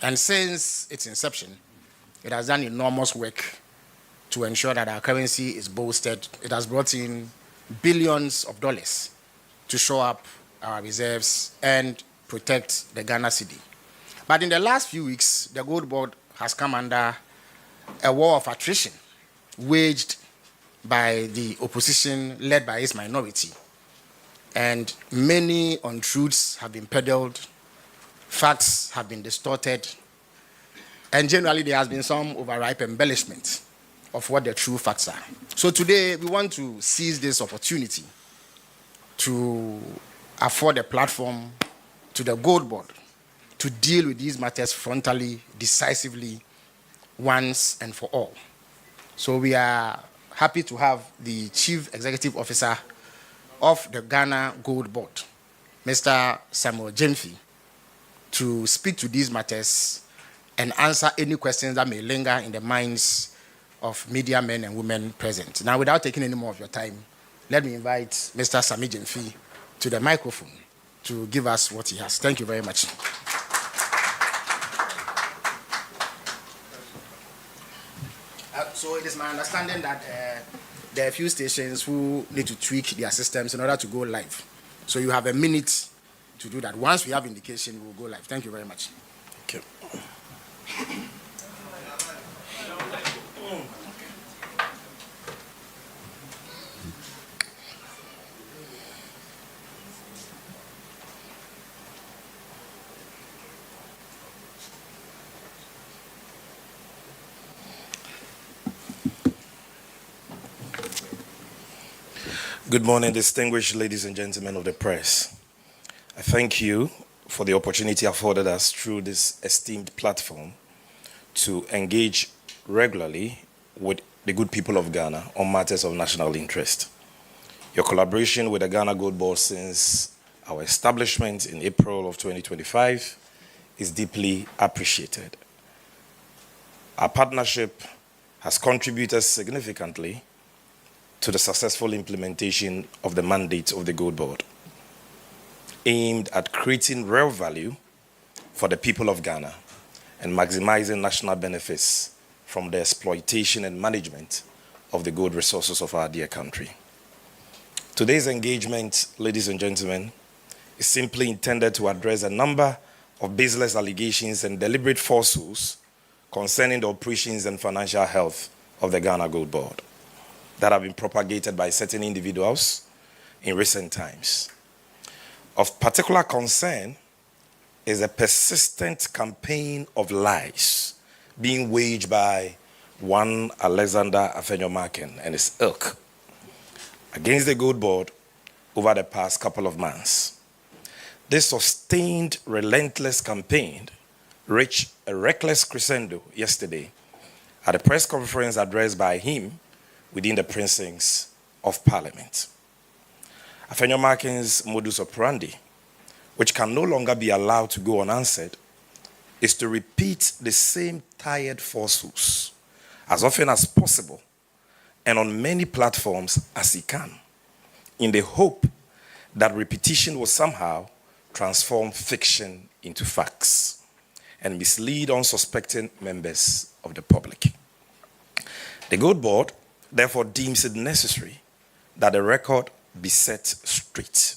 And since its inception, it has done enormous work to ensure that our currency is bolstered. It has brought in billions of dollars to shore up our reserves and protect the Ghana cedi. But in the last few weeks, the GoldBod has come under a war of attrition waged by the opposition led by its minority. And many untruths have been peddled, facts have been distorted, and generally there has been some overripe embellishment of what the true facts are. So today we want to seize this opportunity to afford a platform to the GoldBod to deal with these matters frontally, decisively, once and for all. So we are happy to have the Chief Executive Officer of the Ghana GoldBod, Mr. Sammy Gyamfi, to speak to these matters and answer any questions that may linger in the minds of media men and women present. Now, without taking any more of your time, let me invite Mr. Sammy Gyamfi to the microphone to give us what he has. Thank you very much. So it is my understanding that there are a few stations who need to tweak their systems in order to go live. So you have a minute to do that. Once we have indication, we will go live. Thank you very much. Thank you. Good morning, distinguished ladies and gentlemen of the press. I thank you for the opportunity afforded us through this esteemed platform to engage regularly with the good people of Ghana on matters of national interest. Your collaboration with the Ghana GoldBod since our establishment in April of 2025 is deeply appreciated. Our partnership has contributed significantly to the successful implementation of the mandate of the GoldBod, aimed at creating real value for the people of Ghana and maximizing national benefits from the exploitation and management of the gold resources of our dear country. Today's engagement, ladies and gentlemen, is simply intended to address a number of baseless allegations and deliberate falsehoods concerning the operations and financial health of the Ghana GoldBod that have been propagated by certain individuals in recent times. Of particular concern is a persistent campaign of lies being waged by one Alexander Afenyomarkin and his ilk against the GoldBod over the past couple of months. This sustained, relentless campaign reached a reckless crescendo yesterday at a press conference addressed by him within the precincts of Parliament. Afenyomarkin's modus operandi, which can no longer be allowed to go unanswered, is to repeat the same tired falsehoods as often as possible and on many platforms as he can, in the hope that repetition will somehow transform fiction into facts and mislead unsuspecting members of the public. The GoldBod therefore deems it necessary that the record be set straight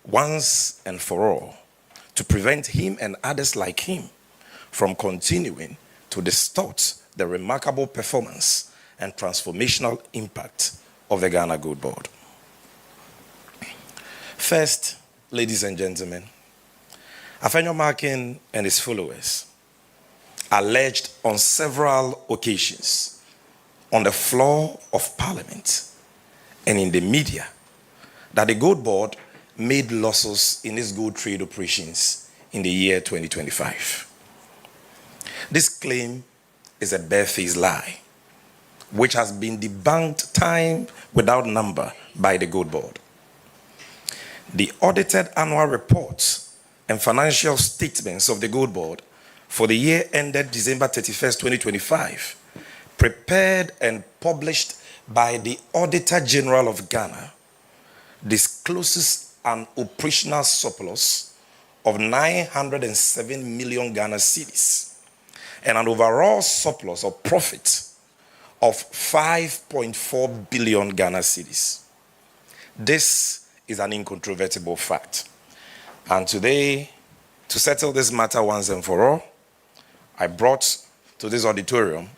once and for all to prevent him and others like him from continuing to distort the remarkable performance and transformational impact of the Ghana GoldBod. First, ladies and gentlemen, Afenyomarkin and his followers alleged on several occasions on the floor of Parliament and in the media that the GoldBod made losses in its gold trade operations in the year 2025. This claim is a barefaced lie, which has been debunked time without number by the GoldBod. The audited annual reports and financial statements of the GoldBod for the year ended December 31st, 2025, prepared and published by the Auditor General of Ghana, discloses an operational surplus of 907 million Ghana cedis and an overall surplus of profit of 5.4 billion Ghana cedis. This is an incontrovertible fact. And today, to settle this matter once and for all, I brought to this auditorium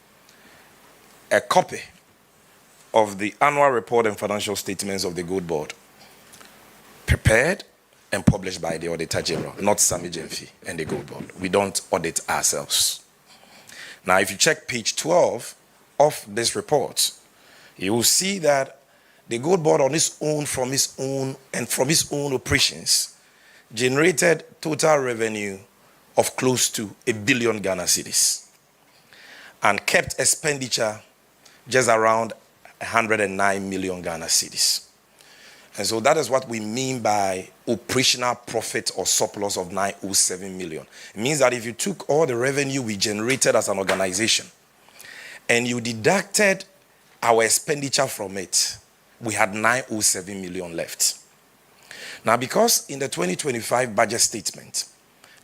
a copy of the annual report and financial statements of the GoldBod, prepared and published by the Auditor General, not Sammy Gyamfi and the GoldBod. We don't audit ourselves. Now, if you check page 12 of this report, you will see that the GoldBod on its own, from its own operations, generated total revenue of close to 1 billion Ghana cedis and kept expenditure just around 109 million Ghana cedis. And so that is what we mean by operational profit or surplus of 907 million. It means that if you took all the revenue we generated as an organization and you deducted our expenditure from it, we had 907 million left. Now, because in the 2025 budget statement,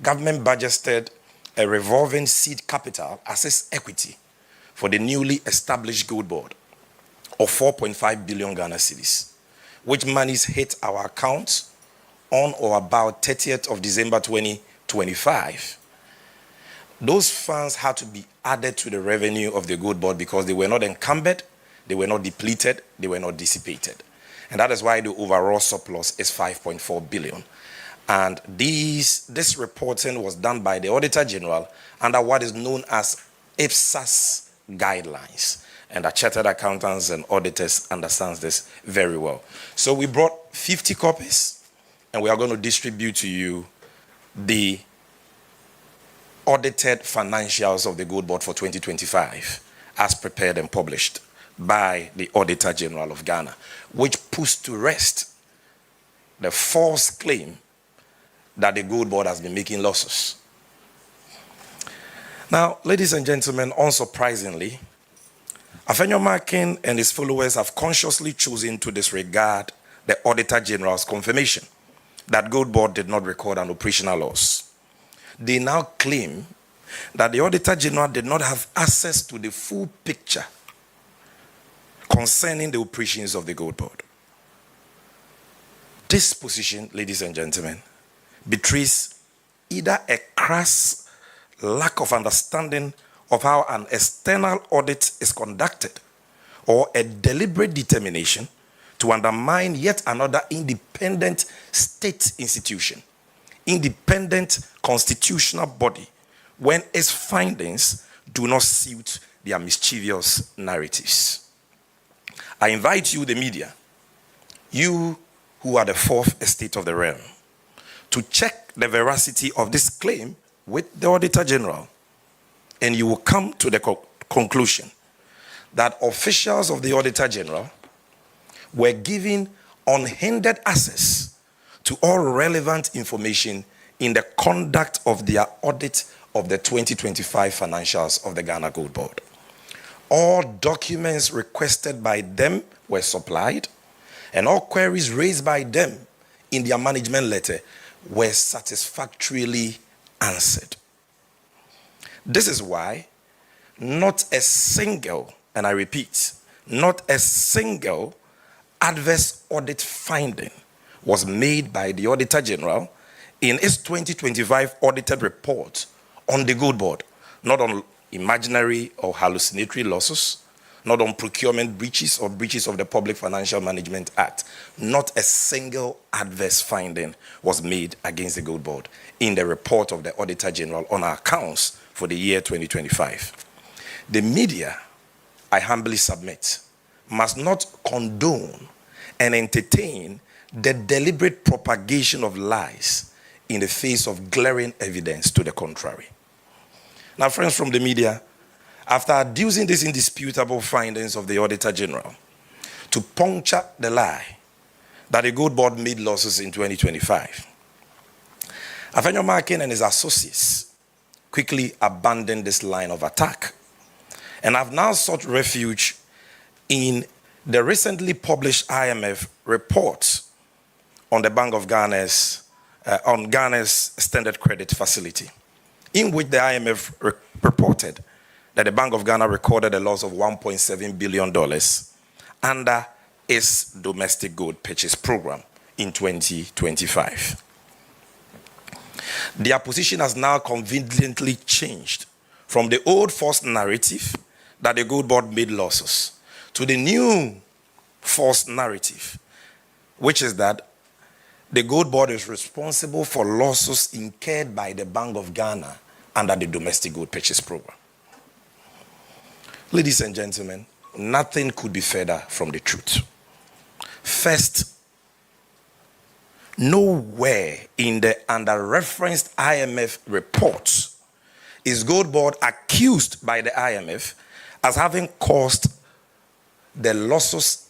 government budgeted a revolving seed capital as its equity for the newly established GoldBod of 4.5 billion Ghana cedis, which monies hit our accounts on or about 30th of December 2025. Those funds had to be added to the revenue of the GoldBod because they were not encumbered, they were not depleted, they were not dissipated. And that is why the overall surplus is 5.4 billion. And this reporting was done by the Auditor General under what is known as IPSAS guidelines. And the chartered accountants and auditors understands this very well. So we brought 50 copies, and we are going to distribute to you the audited financials of the GoldBod for 2025 as prepared and published by the Auditor General of Ghana, which puts to rest the false claim that the GoldBod has been making losses. Now, ladies and gentlemen, unsurprisingly, Afenyo Markin and his followers have consciously chosen to disregard the Auditor General's confirmation that GoldBod did not record an operational loss. They now claim that the Auditor General did not have access to the full picture concerning the operations of the GoldBod. This position, ladies and gentlemen, betrays either a crass lack of understanding of how an external audit is conducted or a deliberate determination to undermine yet another independent state institution, independent constitutional body, when its findings do not suit their mischievous narratives. I invite you, the media, you who are the fourth estate of the realm, to check the veracity of this claim with the Auditor General, and you will come to the conclusion that officials of the Auditor General were given unhindered access to all relevant information in the conduct of their audit of the 2025 financials of the Ghana GoldBod. All documents requested by them were supplied, and all queries raised by them in their management letter were satisfactorily answered. This is why not a single, and I repeat, not a single adverse audit finding was made by the Auditor General in its 2025 audited report on the GoldBod, not on imaginary or hallucinatory losses, not on procurement breaches or breaches of the Public Financial Management Act. Not a single adverse finding was made against the GoldBod in the report of the Auditor General on our accounts for the year 2025. The media, I humbly submit, must not condone and entertain the deliberate propagation of lies in the face of glaring evidence to the contrary. Now, friends from the media, after adducing these indisputable findings of the Auditor General to puncture the lie that the GoldBod made losses in 2025, Afenyo Markin and his associates quickly abandoned this line of attack and have now sought refuge in the recently published IMF report on the Bank of Ghana's on Ghana's Standard Credit Facility, in which the IMF reported that the Bank of Ghana recorded a loss of $1.7 billion under its domestic gold purchase program in 2025. Their position has now conveniently changed from the old false narrative that the GoldBod made losses to the new false narrative, which is that the GoldBod is responsible for losses incurred by the Bank of Ghana under the domestic gold purchase program. Ladies and gentlemen, nothing could be further from the truth. First, nowhere in the under-referenced IMF reports is GoldBod accused by the IMF as having caused the losses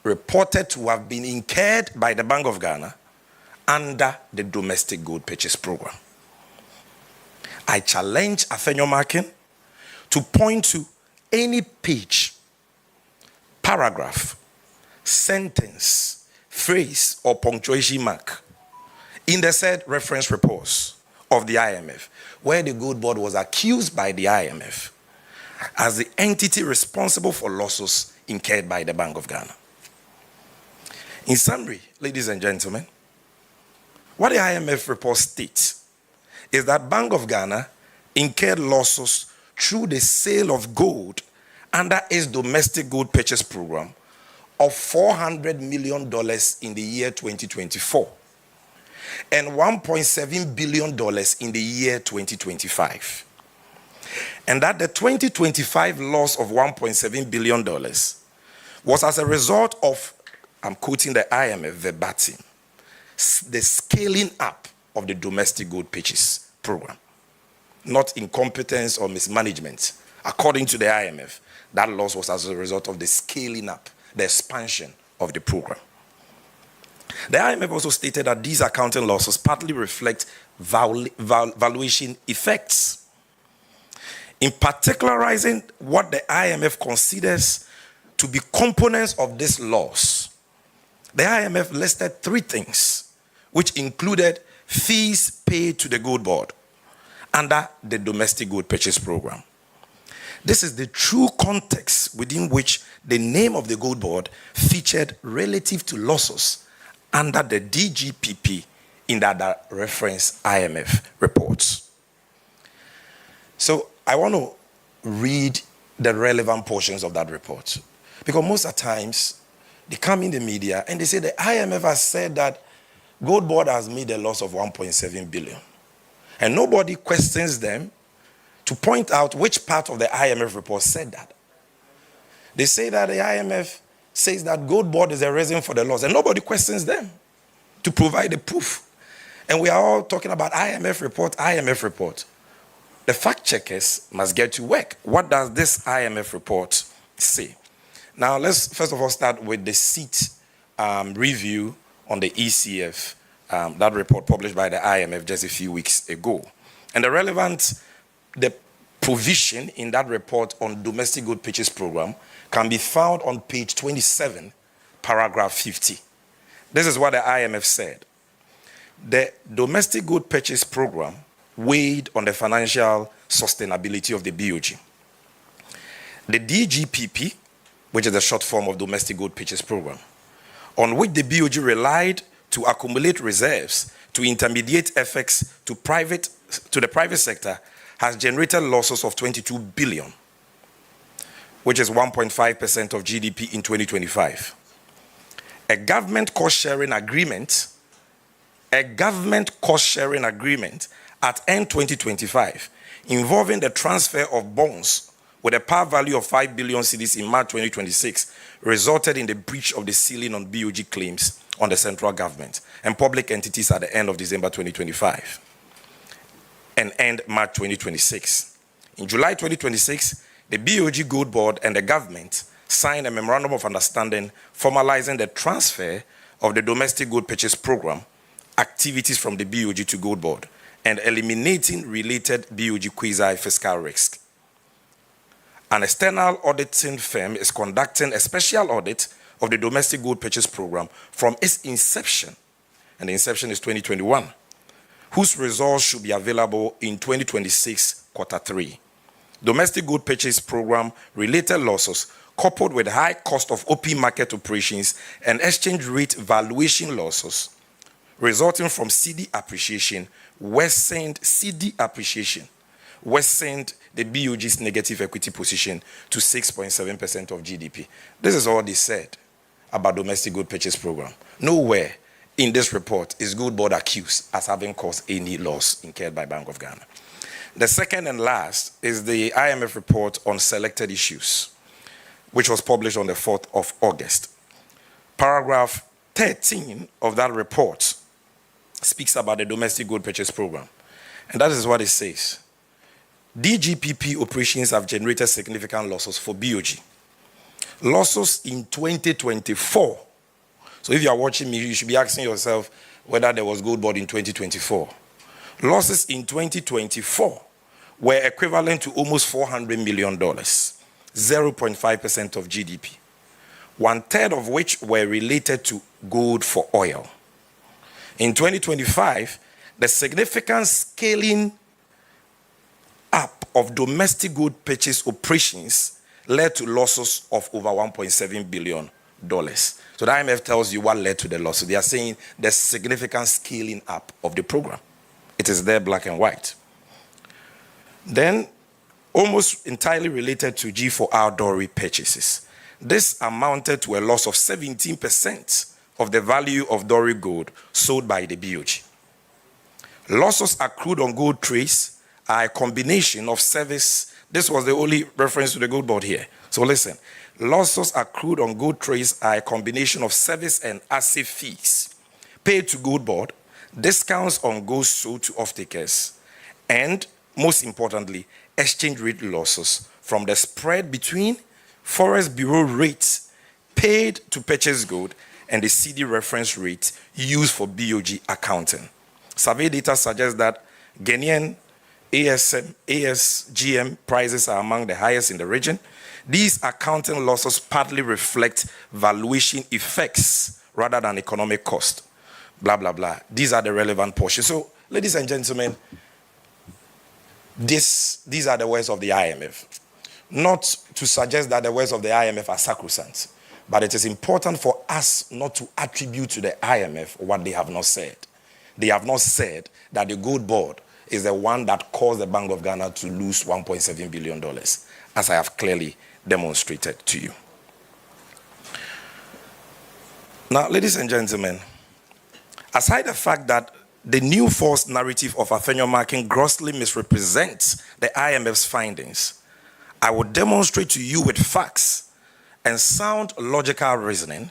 reported to have been incurred by the Bank of Ghana under the domestic gold purchase program. I challenge Afenyo Markin to point to any page, paragraph, sentence, phrase, or punctuation mark in the said reference reports of the IMF where the GoldBod was accused by the IMF as the entity responsible for losses incurred by the Bank of Ghana. In summary, ladies and gentlemen, what the IMF report states is that Bank of Ghana incurred losses through the sale of gold under its domestic gold purchase program of $400 million in the year 2024 and $1.7 billion in the year 2025. And that the 2025 loss of $1.7 billion was as a result of, I'm quoting the IMF verbatim, the scaling up of the domestic gold purchase program, not incompetence or mismanagement. According to the IMF, that loss was as a result of the scaling up, the expansion of the program. The IMF also stated that these accounting losses partly reflect valuation effects. In particularizing what the IMF considers to be components of this loss, the IMF listed three things, which included fees paid to the GoldBod under the domestic gold purchase program. This is the true context within which the name of the GoldBod featured relative to losses under the DGPP in the reference IMF reports. So I want to read the relevant portions of that report, because most of the times they come in the media and they say the IMF has said that GoldBod has made a loss of 1.7 billion. And nobody questions them to point out which part of the IMF report said that. They say that the IMF says that GoldBod is the reason for the loss, and nobody questions them to provide the proof. And we are all talking about IMF report, IMF report. The fact checkers must get to work. What does this IMF report say? Now, let's first of all start with the seat review on the ECF, that report published by the IMF just a few weeks ago. And the provision in that report on domestic gold purchase program can be found on page 27, paragraph 50. This is what the IMF said. The domestic gold purchase program weighed on the financial sustainability of the BOG. The DGPP, which is the short form of domestic gold purchase program, on which the BOG relied to accumulate reserves to intermediate FX to the private sector, has generated losses of 22 billion, which is 1.5% of GDP in 2025. A government cost-sharing agreement at end 2025 involving the transfer of bonds with a par value of 5 billion cedis in March 2026 resulted in the breach of the ceiling on BOG claims on the central government and public entities at the end of December 2025 and end March 2026. In July 2026, the BOG GoldBod and the government signed a memorandum of understanding formalizing the transfer of the domestic gold purchase program activities from the BOG to GoldBod and eliminating related BOG quasi-fiscal risk. An external auditing firm is conducting a special audit of the domestic gold purchase program from its inception and the inception is 2021, whose results should be available in 2026 quarter 3. Domestic gold purchase program related losses coupled with high cost of open market operations and exchange rate valuation losses resulting from CD appreciation worsened the BOG's negative equity position to 6.7% of GDP. This is all they said about domestic gold purchase program. Nowhere in this report is GoldBod accused as having caused any loss incurred by Bank of Ghana. The second and last is the IMF report on selected issues, which was published on the 4th of August. Paragraph 13 of that report speaks about the domestic gold purchase program. And that is what it says. DGPP operations have generated significant losses for BOG. Losses in 2024. So if you are watching me, you should be asking yourself whether there was GoldBod in 2024. Losses in 2024 were equivalent to almost $400 million, 0.5% of GDP, 1/3 of which were related to gold for oil. In 2025, the significant scaling up of domestic gold purchase operations led to losses of over $1.7 billion. So the IMF tells you what led to the loss. So they are saying the significant scaling up of the program. It is there, black and white. Then, almost entirely related to G4R Dory purchases. This amounted to a loss of 17% of the value of Dory gold sold by the BOG. Losses accrued on gold trace are a combination of service. This was the only reference to the GoldBod here. So listen, losses accrued on gold trace are a combination of service and asset fees paid to GoldBod, discounts on gold sold to off-takers, and, most importantly, exchange rate losses from the spread between Forex Bureau rates paid to purchase gold and the CD reference rate used for BOG accounting. Survey data suggests that Ghanaian ASGM prices are among the highest in the region. These accounting losses partly reflect valuation effects rather than economic cost. Blah, blah, blah. These are the relevant portions. So, ladies and gentlemen, these are the words of the IMF. Not to suggest that the words of the IMF are sacrosanct, but it is important for us not to attribute to the IMF what they have not said. They have not said that the GoldBod is the one that caused the Bank of Ghana to lose $1.7 billion, as I have clearly demonstrated to you. Now, ladies and gentlemen, aside the fact that the new false narrative of Athenian marking grossly misrepresents the IMF's findings, I will demonstrate to you with facts and sound logical reasoning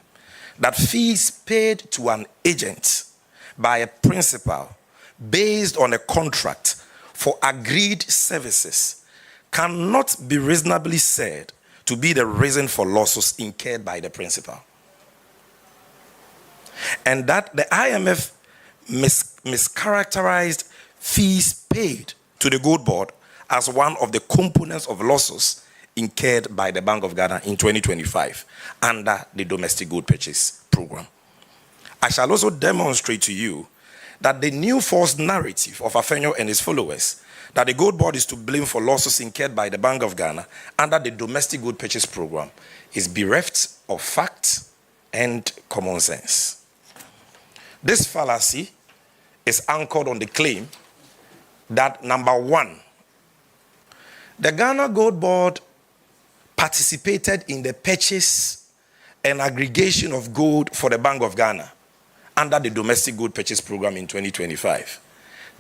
that fees paid to an agent by a principal based on a contract for agreed services cannot be reasonably said to be the reason for losses incurred by the principal. And that the IMF mischaracterized fees paid to the GoldBod as one of the components of losses incurred by the Bank of Ghana in 2025 under the domestic gold purchase program. I shall also demonstrate to you that the new false narrative of Afenyo and his followers that the GoldBod is to blame for losses incurred by the Bank of Ghana under the domestic gold purchase program is bereft of fact and common sense. This fallacy is anchored on the claim that, number one, the Ghana GoldBod participated in the purchase and aggregation of gold for the Bank of Ghana under the domestic gold purchase program in 2025.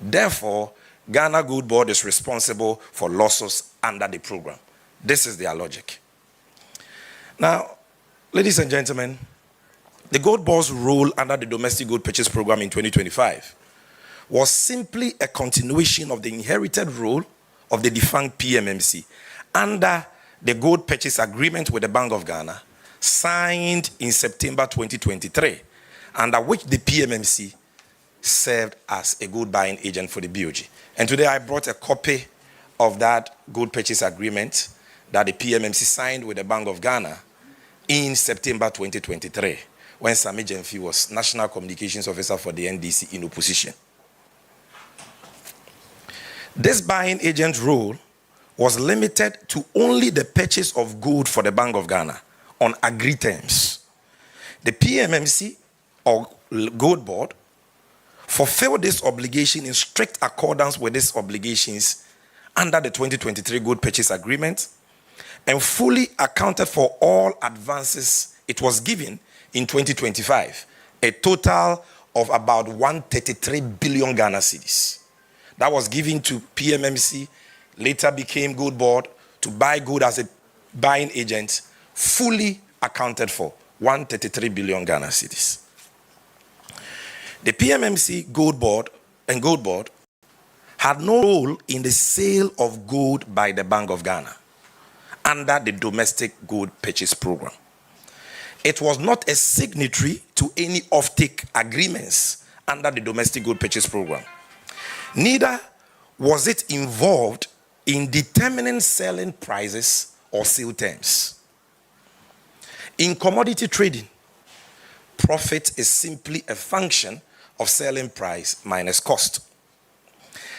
Therefore, Ghana GoldBod is responsible for losses under the program. This is their logic. Now, ladies and gentlemen, the GoldBod's role under the domestic gold purchase program in 2025 was simply a continuation of the inherited role of the defunct PMMC under the gold purchase agreement with the Bank of Ghana signed in September 2023, under which the PMMC served as a gold buying agent for the BOG. And today I brought a copy of that gold purchase agreement that the PMMC signed with the Bank of Ghana in September 2023, when Sammy Gyamfi was National Communications Officer for the NDC in opposition. This buying agent role was limited to only the purchase of gold for the Bank of Ghana on agreed terms. The PMMC or GoldBod fulfilled this obligation in strict accordance with these obligations under the 2023 Gold Purchase Agreement and fully accounted for all advances it was given in 2025, a total of about 133 billion Ghana cedis. That was given to PMMC, later became GoldBod, to buy gold as a buying agent, fully accounted for 133 billion Ghana cedis. The PMMC, GoldBod had no role in the sale of gold by the Bank of Ghana under the domestic gold purchase program. It was not a signatory to any offtake agreements under the domestic gold purchase program. Neither was it involved in determining selling prices or sale terms. In commodity trading, profit is simply a function of selling price minus cost.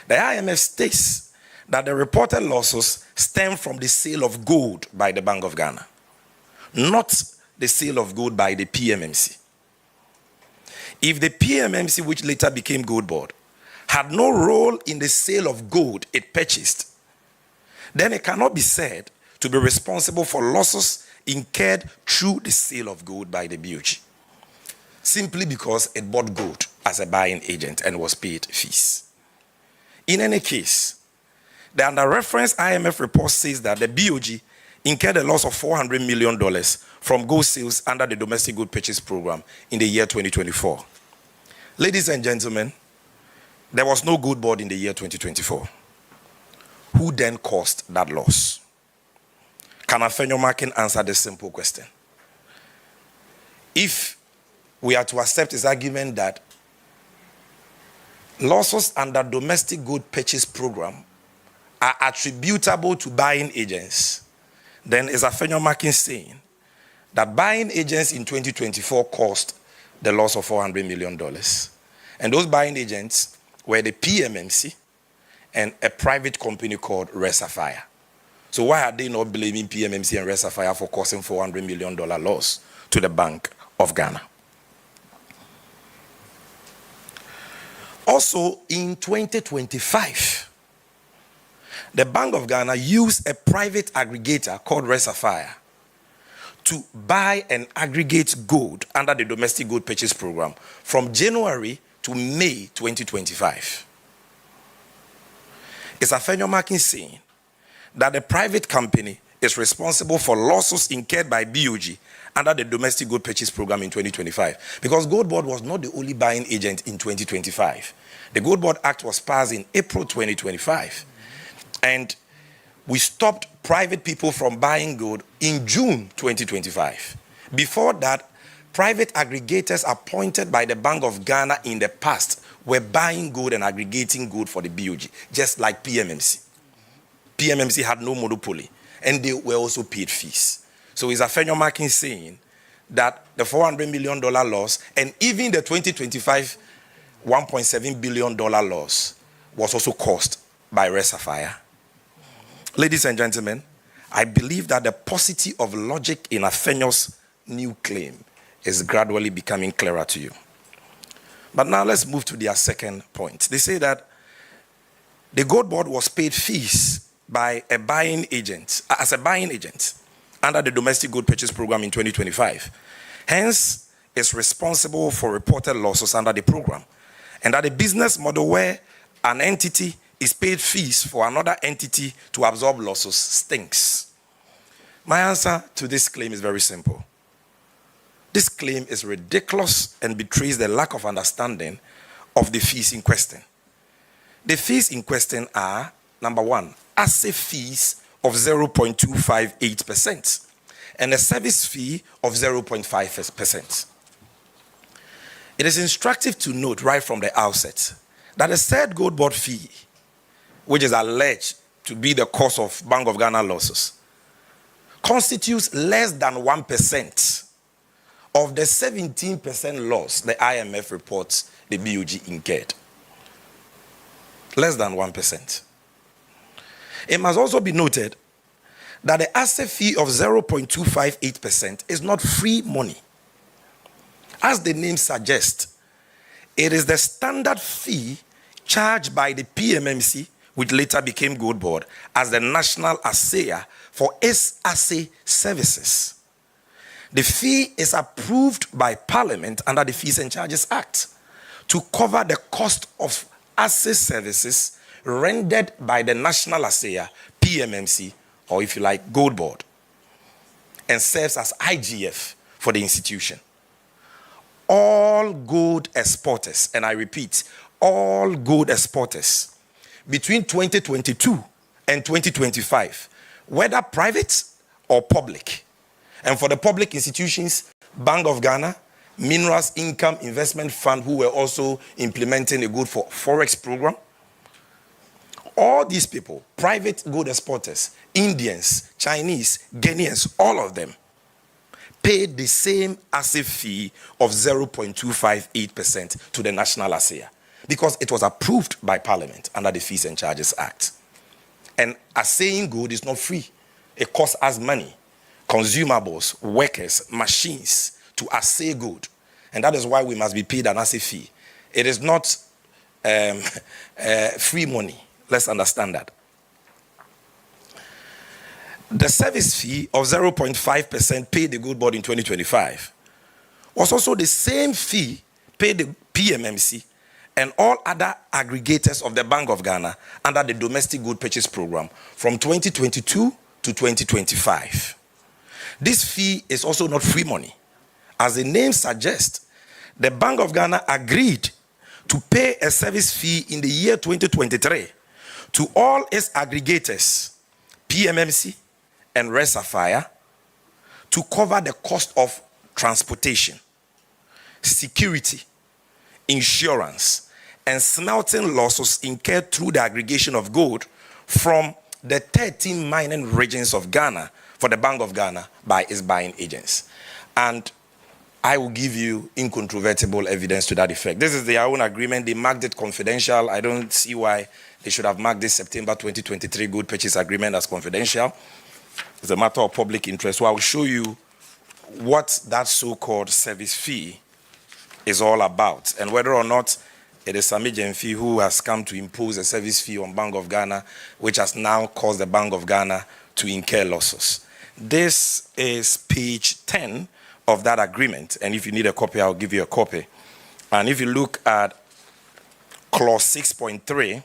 The IMF states that the reported losses stem from the sale of gold by the Bank of Ghana, not the sale of gold by the PMMC. If the PMMC, which later became GoldBod, had no role in the sale of gold it purchased, then it cannot be said to be responsible for losses incurred through the sale of gold by the BOG, simply because it bought gold as a buying agent and was paid fees. In any case, the under-referenced IMF report says that the BOG incurred a loss of $400 million from gold sales under the domestic gold purchase program in the year 2024. Ladies and gentlemen, there was no GoldBod in the year 2024. Who then caused that loss? Can Afenyo Makin answer this simple question? If we are to accept his argument that losses under domestic gold purchase program are attributable to buying agents, then is Afenyo Makin saying that buying agents in 2024 caused the loss of $400 million? And those buying agents were the PMMC and a private company called Resafire. So why are they not blaming PMMC and Resafire for causing $400 million loss to the Bank of Ghana? Also, in 2025, the Bank of Ghana used a private aggregator called Resafire to buy and aggregate gold under the domestic gold purchase program from January to May 2025. Is Afenyo Makin saying that the private company is responsible for losses incurred by BOG under the domestic gold purchase program in 2025? Because GoldBod was not the only buying agent in 2025. The GoldBod Act was passed in April 2025. And we stopped private people from buying gold in June 2025. Before that, private aggregators appointed by the Bank of Ghana in the past were buying gold and aggregating gold for the BOG, just like PMMC. PMMC had no monopoly, and they were also paid fees. So is Afenyo Makin saying that the $400 million loss and even the 2025 $1.7 billion loss was also caused by Resafire? Ladies and gentlemen, I believe that the paucity of logic in Afenyo's new claim is gradually becoming clearer to you. But now let's move to their second point. They say that the GoldBod was paid fees by a buying agent, as a buying agent, under the domestic gold purchase program in 2025. Hence, is responsible for reported losses under the program. And that a business model where an entity is paid fees for another entity to absorb losses stinks. My answer to this claim is very simple. This claim is ridiculous and betrays the lack of understanding of the fees in question. The fees in question are, number one, asset fees of 0.258% and a service fee of 0.5%. It is instructive to note right from the outset that the said GoldBod fee, which is alleged to be the cause of Bank of Ghana losses, constitutes less than 1% of the 17% loss the IMF reports the BOG incurred. Less than 1%. It must also be noted that the asset fee of 0.258% is not free money. As the name suggests, it is the standard fee charged by the PMMC, which later became GoldBod, as the national assayer for its assay services. The fee is approved by Parliament under the Fees and Charges Act to cover the cost of assay services rendered by the national assayer, PMMC, or if you like, GoldBod, and serves as IGF for the institution. All gold exporters, and I repeat, all gold exporters between 2022 and 2025, whether private or public, and for the public institutions, Bank of Ghana, Minerals Income Investment Fund, who were also implementing a gold for Forex program, all these people, private gold exporters, Indians, Chinese, Ghanaians, all of them, paid the same assay fee of 0.258% to the national assayer because it was approved by Parliament under the Fees and Charges Act. And assaying gold is not free. It costs us money, consumables, workers, machines to assay gold. And that is why we must be paid an assay fee. It is not free money. Let's understand that. The service fee of 0.5% paid the GoldBod in 2025 was also the same fee paid the PMMC and all other aggregators of the Bank of Ghana under the Domestic Gold Purchase Program from 2022 to 2025. This fee is also not free money. As the name suggests, the Bank of Ghana agreed to pay a service fee in the year 2023 to all its aggregators, PMMC, and Resafire, to cover the cost of transportation, security, insurance, and smelting losses incurred through the aggregation of gold from the 13 mining regions of Ghana for the Bank of Ghana by its buying agents. And I will give you incontrovertible evidence to that effect. This is their own agreement. They marked it confidential. I don't see why they should have marked this September 2023 gold purchase agreement as confidential. It's a matter of public interest. So I will show you what that so-called service fee is all about and whether or not it is Sammy Gyamfi who has come to impose a service fee on Bank of Ghana, which has now caused the Bank of Ghana to incur losses. This is page 10 of that agreement, and if you need a copy, I'll give you a copy. And if you look at clause 6.3,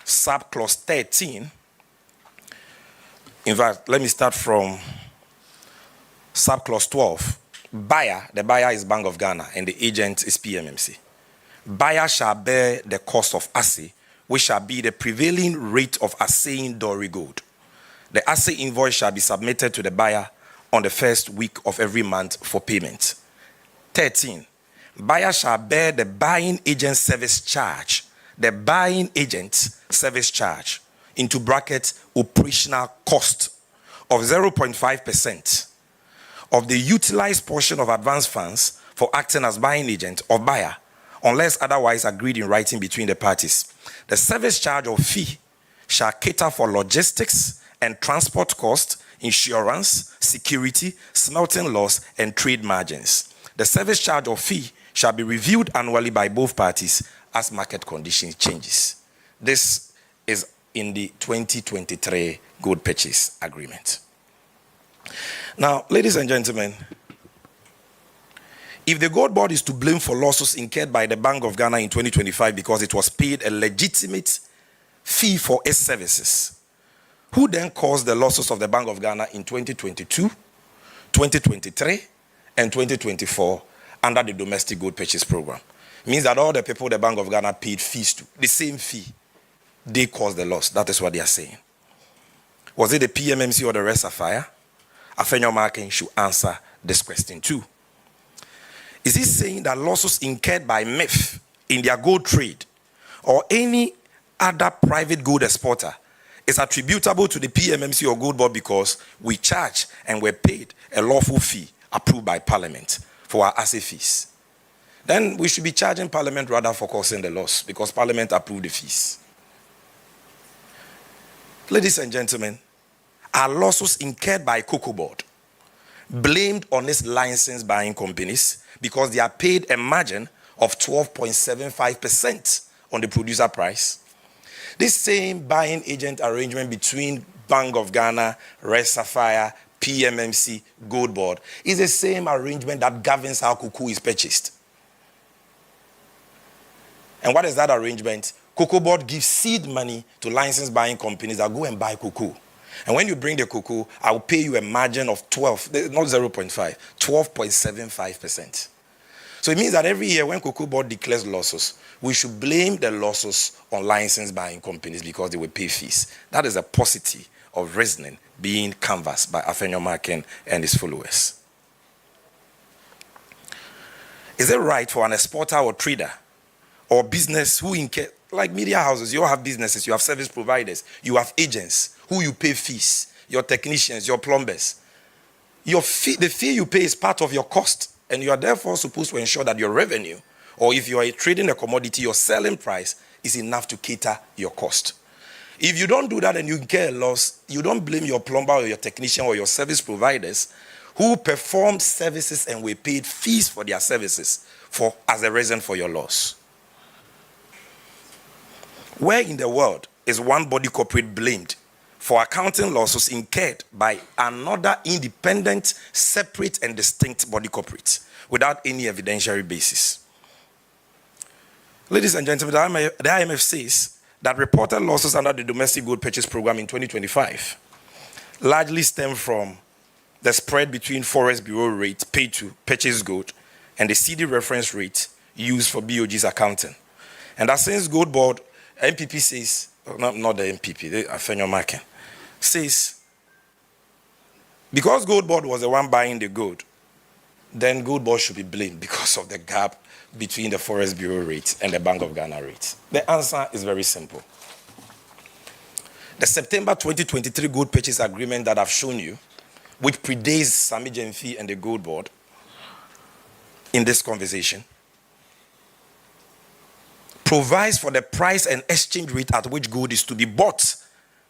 sub-clause 13, in fact, let me start from sub-clause 12. Buyer, the buyer is Bank of Ghana, and the agent is PMMC. Buyer shall bear the cost of assay, which shall be the prevailing rate of assaying Dory gold. The assay invoice shall be submitted to the buyer on the first week of every month for payment. 13. Buyer shall bear the buying agent service charge. The buying agent service charge, into bracket operational cost, of 0.5% of the utilized portion of advance funds for acting as buying agent or buyer, unless otherwise agreed in writing between the parties. The service charge or fee shall cater for logistics and transport cost, insurance, security, smelting loss, and trade margins. The service charge or fee shall be reviewed annually by both parties as market conditions changes. This is in the 2023 gold purchase agreement. Now, ladies and gentlemen, if the GoldBod is to blame for losses incurred by the Bank of Ghana in 2025 because it was paid a legitimate fee for its services, who then caused the losses of the Bank of Ghana in 2022, 2023, and 2024 under the Domestic Gold Purchase Program? It means that all the people the Bank of Ghana paid fees to, the same fee, they caused the loss. That is what they are saying. Was it the PMMC or the Resafire? Afenyo Markin should answer this question too. Is he saying that losses incurred by MEF in their gold trade or any other private gold exporter is attributable to the PMMC or GoldBod because we charge and we're paid a lawful fee approved by Parliament for our asset fees. Then we should be charging Parliament rather for causing the loss because Parliament approved the fees. Ladies and gentlemen, our losses incurred by GoldBod blamed on its license buying companies because they are paid a margin of 12.75% on the producer price. This same buying agent arrangement between Bank of Ghana, Red Sapphire, PMMC, GoldBod is the same arrangement that governs how cocoa is purchased. And what is that arrangement? GoldBod gives seed money to license buying companies that go and buy cocoa. And when you bring the cocoa, I will pay you a margin of 12, not 0.5, 12.75%. So it means that every year when GoldBod declares losses, we should blame the losses on license buying companies because they will pay fees. That is a paucity of reasoning being canvassed by Afenyomarkin and his followers. Is it right for an exporter or trader or business who incur, like media houses, you all have businesses, you have service providers, you have agents who you pay fees, your technicians, your plumbers. Your fee, the fee you pay is part of your cost, and you are therefore supposed to ensure that your revenue, or if you are trading a commodity, your selling price is enough to cater your cost. If you don't do that and you incur a loss, you don't blame your plumber or your technician or your service providers who perform services and were paid fees for their services as a reason for your loss. Where in the world is one body corporate blamed for accounting losses incurred by another independent, separate, and distinct body corporate without any evidentiary basis? Ladies and gentlemen, the IMF says that reported losses under the domestic gold purchase program in 2025 largely stem from the spread between Forex Bureau rate paid to purchase gold and the CD reference rate used for BOG's accounting. And that since GoldBod, MPP says, not the MPP, the Afenyomarkin, says, because GoldBod was the one buying the gold, then GoldBod should be blamed because of the gap between the Forex Bureau rate and the Bank of Ghana rate. The answer is very simple. The September 2023 gold purchase agreement that I've shown you, which predates Sammy Gyamfi and the GoldBod in this conversation, provides for the price and exchange rate at which gold is to be bought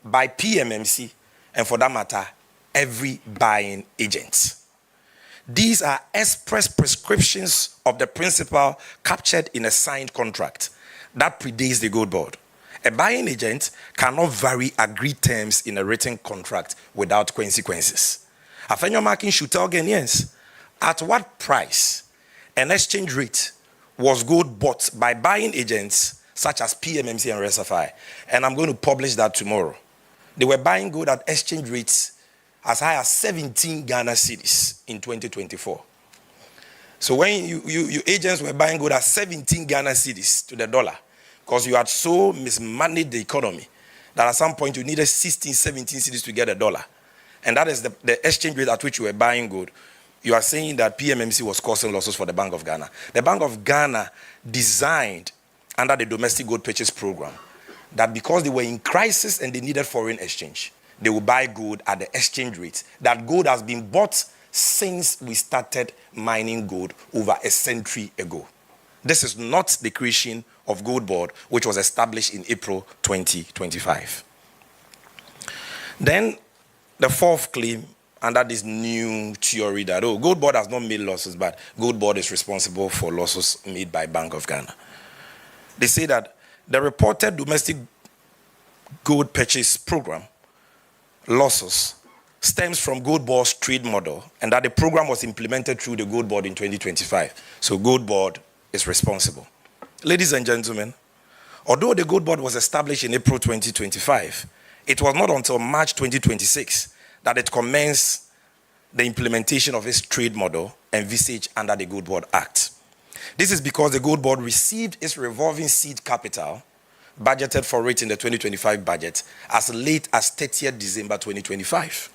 by PMMC and, for that matter, every buying agent. These are express prescriptions of the principle captured in a signed contract that predates the GoldBod. A buying agent cannot vary agreed terms in a written contract without consequences. Afenyomarkin should tell Ghanaians at what price and exchange rate was gold bought by buying agents such as PMMC and Red Sapphire. And I'm going to publish that tomorrow. They were buying gold at exchange rates as high as 17 Ghana cedis in 2024. So when you agents were buying gold at 17 Ghana cedis to the dollar, because you had so mismanaged the economy that at some point you needed 16, 17 cedis to get a dollar. And that is the exchange rate at which you were buying gold. You are saying that PMMC was causing losses for the Bank of Ghana. The Bank of Ghana designed under the domestic gold purchase program that because they were in crisis and they needed foreign exchange, they will buy gold at the exchange rate. That gold has been bought since we started mining gold over a century ago. This is not the creation of GoldBod, which was established in April 2025. Then the fourth claim under this new theory that, GoldBod has not made losses, but GoldBod is responsible for losses made by Bank of Ghana. They say that the reported domestic gold purchase program losses stems from GoldBod's trade model and that the program was implemented through the GoldBod in 2025. So GoldBod is responsible. Ladies and gentlemen, although the GoldBod was established in April 2025, it was not until March 2026 that it commenced the implementation of its trade model envisaged under the GoldBod Act. This is because the GoldBod received its revolving seed capital budgeted for it in the 2025 budget as late as 30th December 2025.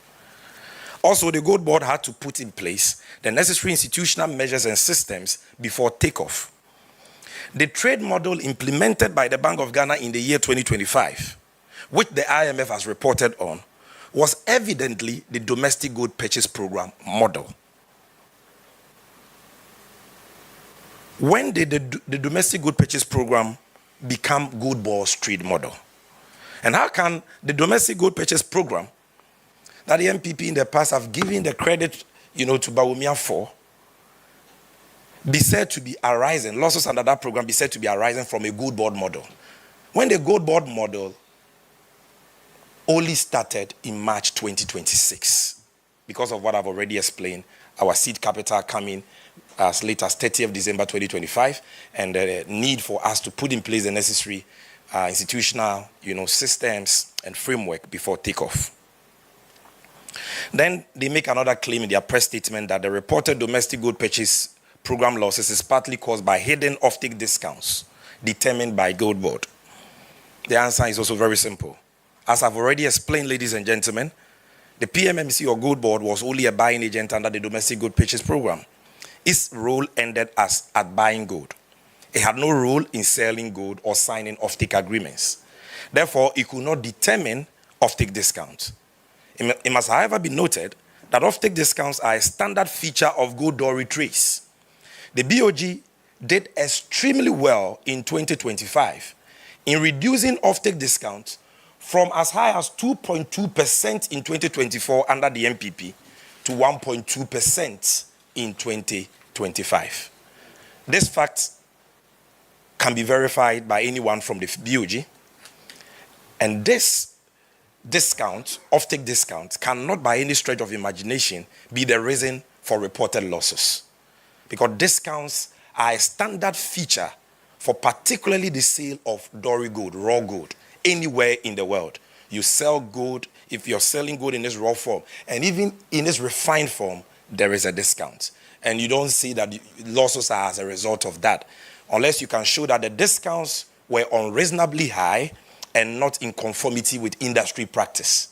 Also, the GoldBod had to put in place the necessary institutional measures and systems before takeoff. The trade model implemented by the Bank of Ghana in the year 2025, which the IMF has reported on, was evidently the domestic gold purchase program model. When did the domestic good purchase program become GoldBod's trade model? And how can the domestic good purchase program that the MPP in the past have given the credit, to Bawumia for, be said to be arising, losses under that program be said to be arising from a GoldBod model, when the GoldBod model only started in March 2026, because of what I've already explained, our seed capital coming as late as 30th December 2025, and the need for us to put in place the necessary institutional, systems and framework before takeoff. Then they make another claim in their press statement that the reported domestic good purchase program losses is partly caused by hidden offtake discounts determined by GoldBod. The answer is also very simple. As I've already explained, ladies and gentlemen, the PMMC or GoldBod was only a buying agent under the domestic good purchase program. Its role ended at buying gold. It had no role in selling gold or signing offtake agreements. Therefore, it could not determine offtake discounts. It must, however, be noted that offtake discounts are a standard feature of gold doré trades. The BOG did extremely well in 2025 in reducing offtake discounts from as high as 2.2% in 2024 under the MPP to 1.2% in 2025. This fact can be verified by anyone from the BOG, and this discount, offtake discount, cannot by any stretch of imagination be the reason for reported losses, because discounts are a standard feature for particularly the sale of doré gold, raw gold, anywhere in the world. You sell gold, if you're selling gold in its raw form, and even in its refined form, there is a discount. And you don't see that losses are as a result of that, unless you can show that the discounts were unreasonably high and not in conformity with industry practice.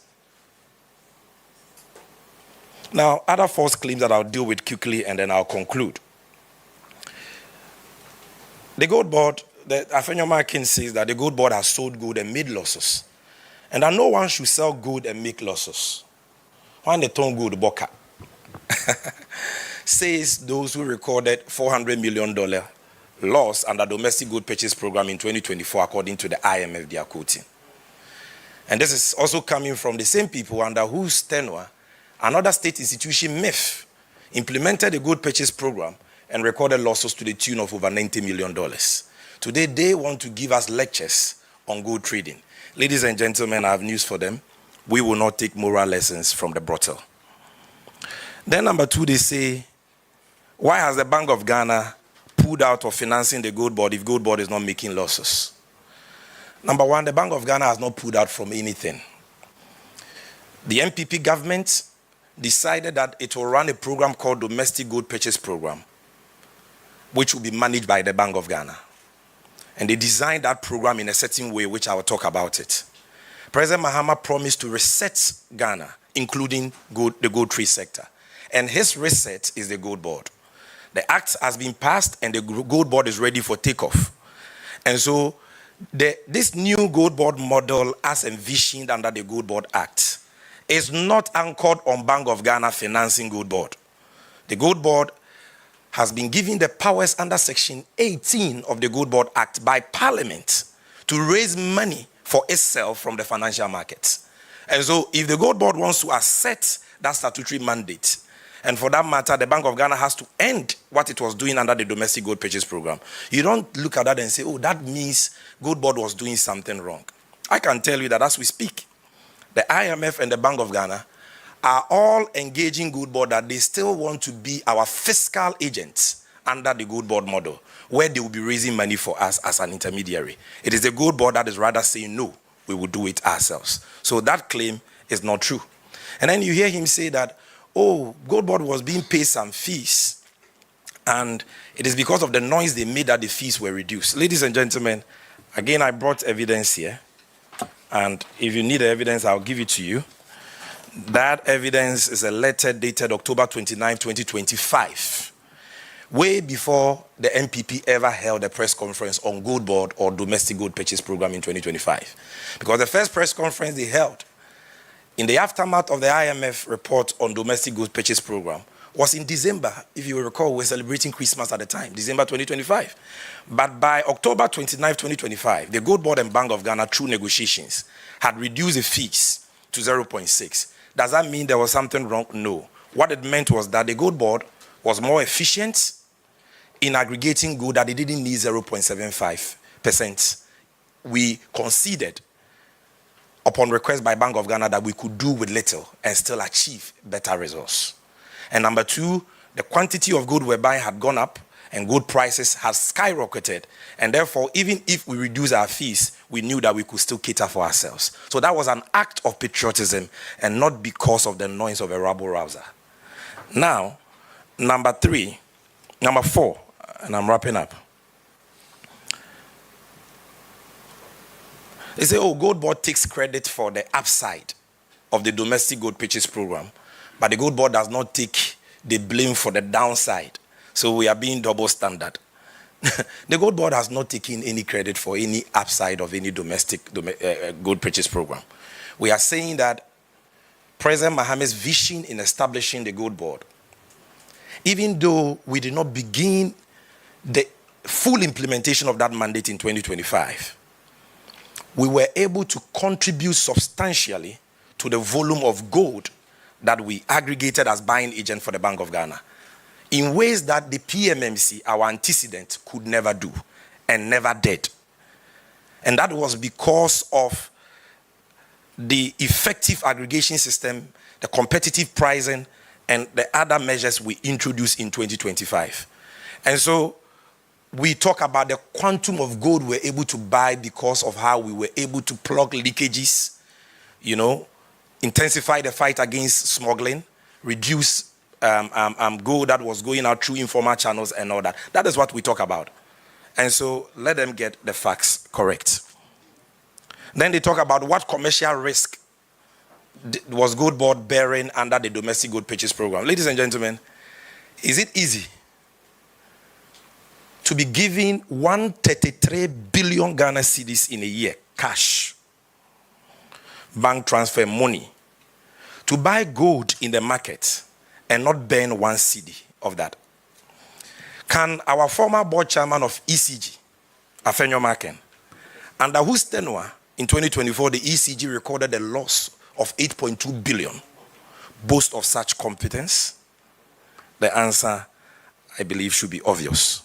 Now, other false claims that I'll deal with quickly and then I'll conclude. The GoldBod, the Afenyomarkin says that the GoldBod has sold gold and made losses, and that no one should sell gold and make losses. When they turn gold, Boka says those who recorded $400 million loss under domestic gold purchase program in 2024, according to the IMF they are quoting. And this is also coming from the same people under whose tenure another state institution, MIF, implemented a gold purchase program and recorded losses to the tune of over $90 million. Today, they want to give us lectures on gold trading. Ladies and gentlemen, I have news for them. We will not take moral lessons from the brothel. Then number two, they say, why has the Bank of Ghana pulled out of financing the GoldBod if GoldBod is not making losses? Number one, the Bank of Ghana has not pulled out from anything. The MPP government decided that it will run a program called Domestic Gold Purchase Program, which will be managed by the Bank of Ghana. And they designed that program in a certain way, which I will talk about it. President Mahama promised to reset Ghana, including the gold trade sector. And his reset is the GoldBod. The act has been passed and the GoldBod is ready for takeoff. And so this new GoldBod model, as envisioned under the GoldBod Act, is not anchored on Bank of Ghana financing GoldBod. The GoldBod has been given the powers under Section 18 of the GoldBod Act by Parliament to raise money for itself from the financial markets. And so if the GoldBod wants to assert that statutory mandate, and for that matter, the Bank of Ghana has to end what it was doing under the domestic gold purchase program, you don't look at that and say, oh, that means GoldBod was doing something wrong. I can tell you that as we speak, the IMF and the Bank of Ghana are all engaging GoldBod that they still want to be our fiscal agents under the GoldBod model, where they will be raising money for us as an intermediary. It is the GoldBod that is rather saying, no, we will do it ourselves. So that claim is not true. And then you hear him say that, oh, GoldBod was being paid some fees, and it is because of the noise they made that the fees were reduced. Ladies and gentlemen, again, I brought evidence here, and if you need the evidence, I'll give it to you. That evidence is a letter dated October 29, 2025, way before the MPP ever held a press conference on GoldBod or domestic gold purchase program in 2025. Because the first press conference they held in the aftermath of the IMF report on domestic gold purchase program was in December. If you recall, we were celebrating Christmas at the time, December 2025. But by October 29, 2025, the GoldBod and Bank of Ghana, through negotiations, had reduced the fees to 0.6. Does that mean there was something wrong? No. What it meant was that the GoldBod was more efficient in aggregating gold, that they didn't need 0.75%. We conceded upon request by Bank of Ghana that we could do with little and still achieve better results. And number two, the quantity of gold we're buying had gone up and gold prices had skyrocketed. And therefore, even if we reduce our fees, we knew that we could still cater for ourselves. So that was an act of patriotism and not because of the noise of a rabble-rouser. Now, number four, and I'm wrapping up. They say, oh, GoldBod takes credit for the upside of the domestic gold purchase program, but the GoldBod does not take the blame for the downside. So we are being double standard. The GoldBod has not taken any credit for any upside of any domestic gold purchase program. We are saying that President Mahamat's vision in establishing the GoldBod, even though we did not begin the full implementation of that mandate in 2025, we were able to contribute substantially to the volume of gold that we aggregated as buying agent for the Bank of Ghana in ways that the PMMC, our antecedent, could never do and never did. And that was because of the effective aggregation system, the competitive pricing, and the other measures we introduced in 2025. And so we talk about the quantum of gold we're able to buy because of how we were able to plug leakages, intensify the fight against smuggling, reduce gold that was going out through informal channels and all that. That is what we talk about. And so let them get the facts correct. Then they talk about what commercial risk was GoldBod bearing under the domestic gold purchase program. Ladies and gentlemen, is it easy to be giving 133 billion Ghana cedis in a year, cash, bank transfer money, to buy gold in the market and not burn 1 cedi of that? Can our former board chairman of ECG, Afenyo Maken, under whose tenure in 2024 the ECG recorded a loss of 8.2 billion, boast of such competence? The answer, I believe, should be obvious.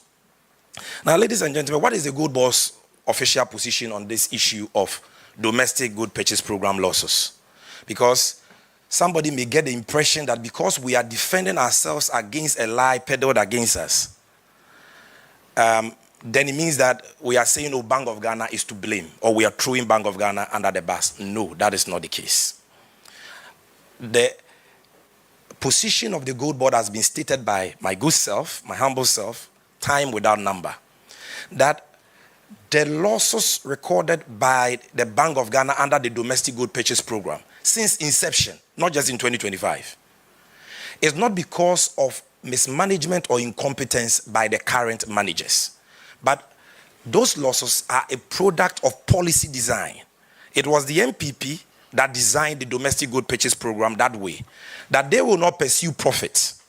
Now, ladies and gentlemen, what is the GoldBod's official position on this issue of domestic gold purchase program losses? Because somebody may get the impression that because we are defending ourselves against a lie peddled against us, then it means that we are saying, oh, Bank of Ghana is to blame, or we are throwing Bank of Ghana under the bus. No, that is not the case. The position of the GoldBod has been stated by my good self, my humble self, time without number, that the losses recorded by the Bank of Ghana under the domestic gold purchase program since inception, not just in 2025, is not because of mismanagement or incompetence by the current managers, but those losses are a product of policy design. It was the MPP that designed the domestic gold purchase program that way, that they will not pursue profits,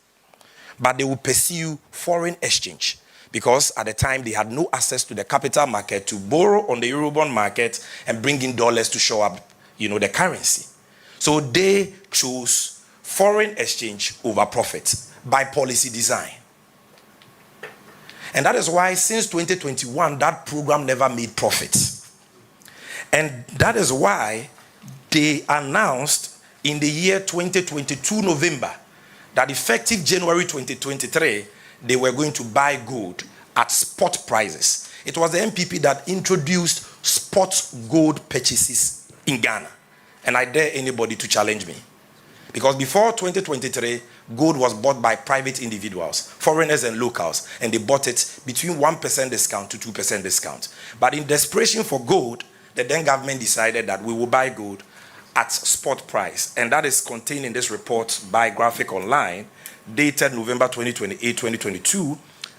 but they will pursue foreign exchange, because at the time they had no access to the capital market to borrow on the Eurobond market and bring in dollars to show up, the currency. So they chose foreign exchange over profits by policy design. And that is why since 2021, that program never made profits. And that is why they announced in the year 2022 November that effective January 2023, they were going to buy gold at spot prices. It was the MPP that introduced spot gold purchases in Ghana. And I dare anybody to challenge me. Because before 2023, gold was bought by private individuals, foreigners and locals, and they bought it between 1% discount to 2% discount. But in desperation for gold, the then government decided that we will buy gold at spot price. And that is contained in this report by Graphic Online, dated November 2028, 2022,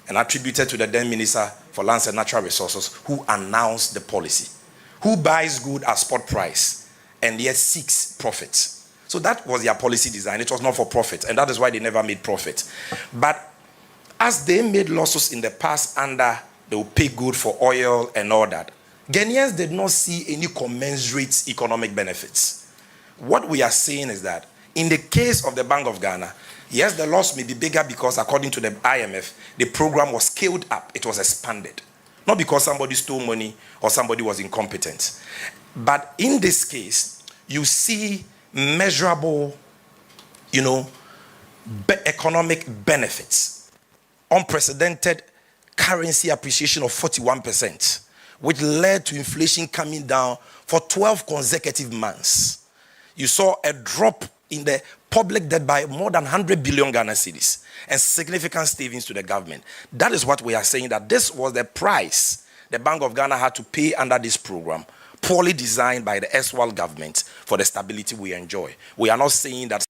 and attributed to the then Minister for Lands and Natural Resources, who announced the policy. Who buys gold at spot price and yet seeks profits? So that was their policy design. It was not for profit, and that is why they never made profit. But as they made losses in the past under they will pay good for oil and all that, Ghanaians did not see any commensurate economic benefits. What we are saying is that in the case of the Bank of Ghana, yes, the loss may be bigger because according to the IMF, the program was scaled up, it was expanded. Not because somebody stole money or somebody was incompetent. But in this case, you see measurable, economic benefits. Unprecedented currency appreciation of 41%, which led to inflation coming down for 12 consecutive months. You saw a drop in the public debt by more than 100 billion Ghana cedis and significant savings to the government. That is what we are saying, that this was the price the Bank of Ghana had to pay under this program, poorly designed by the erstwhile government for the stability we enjoy. We are not saying that.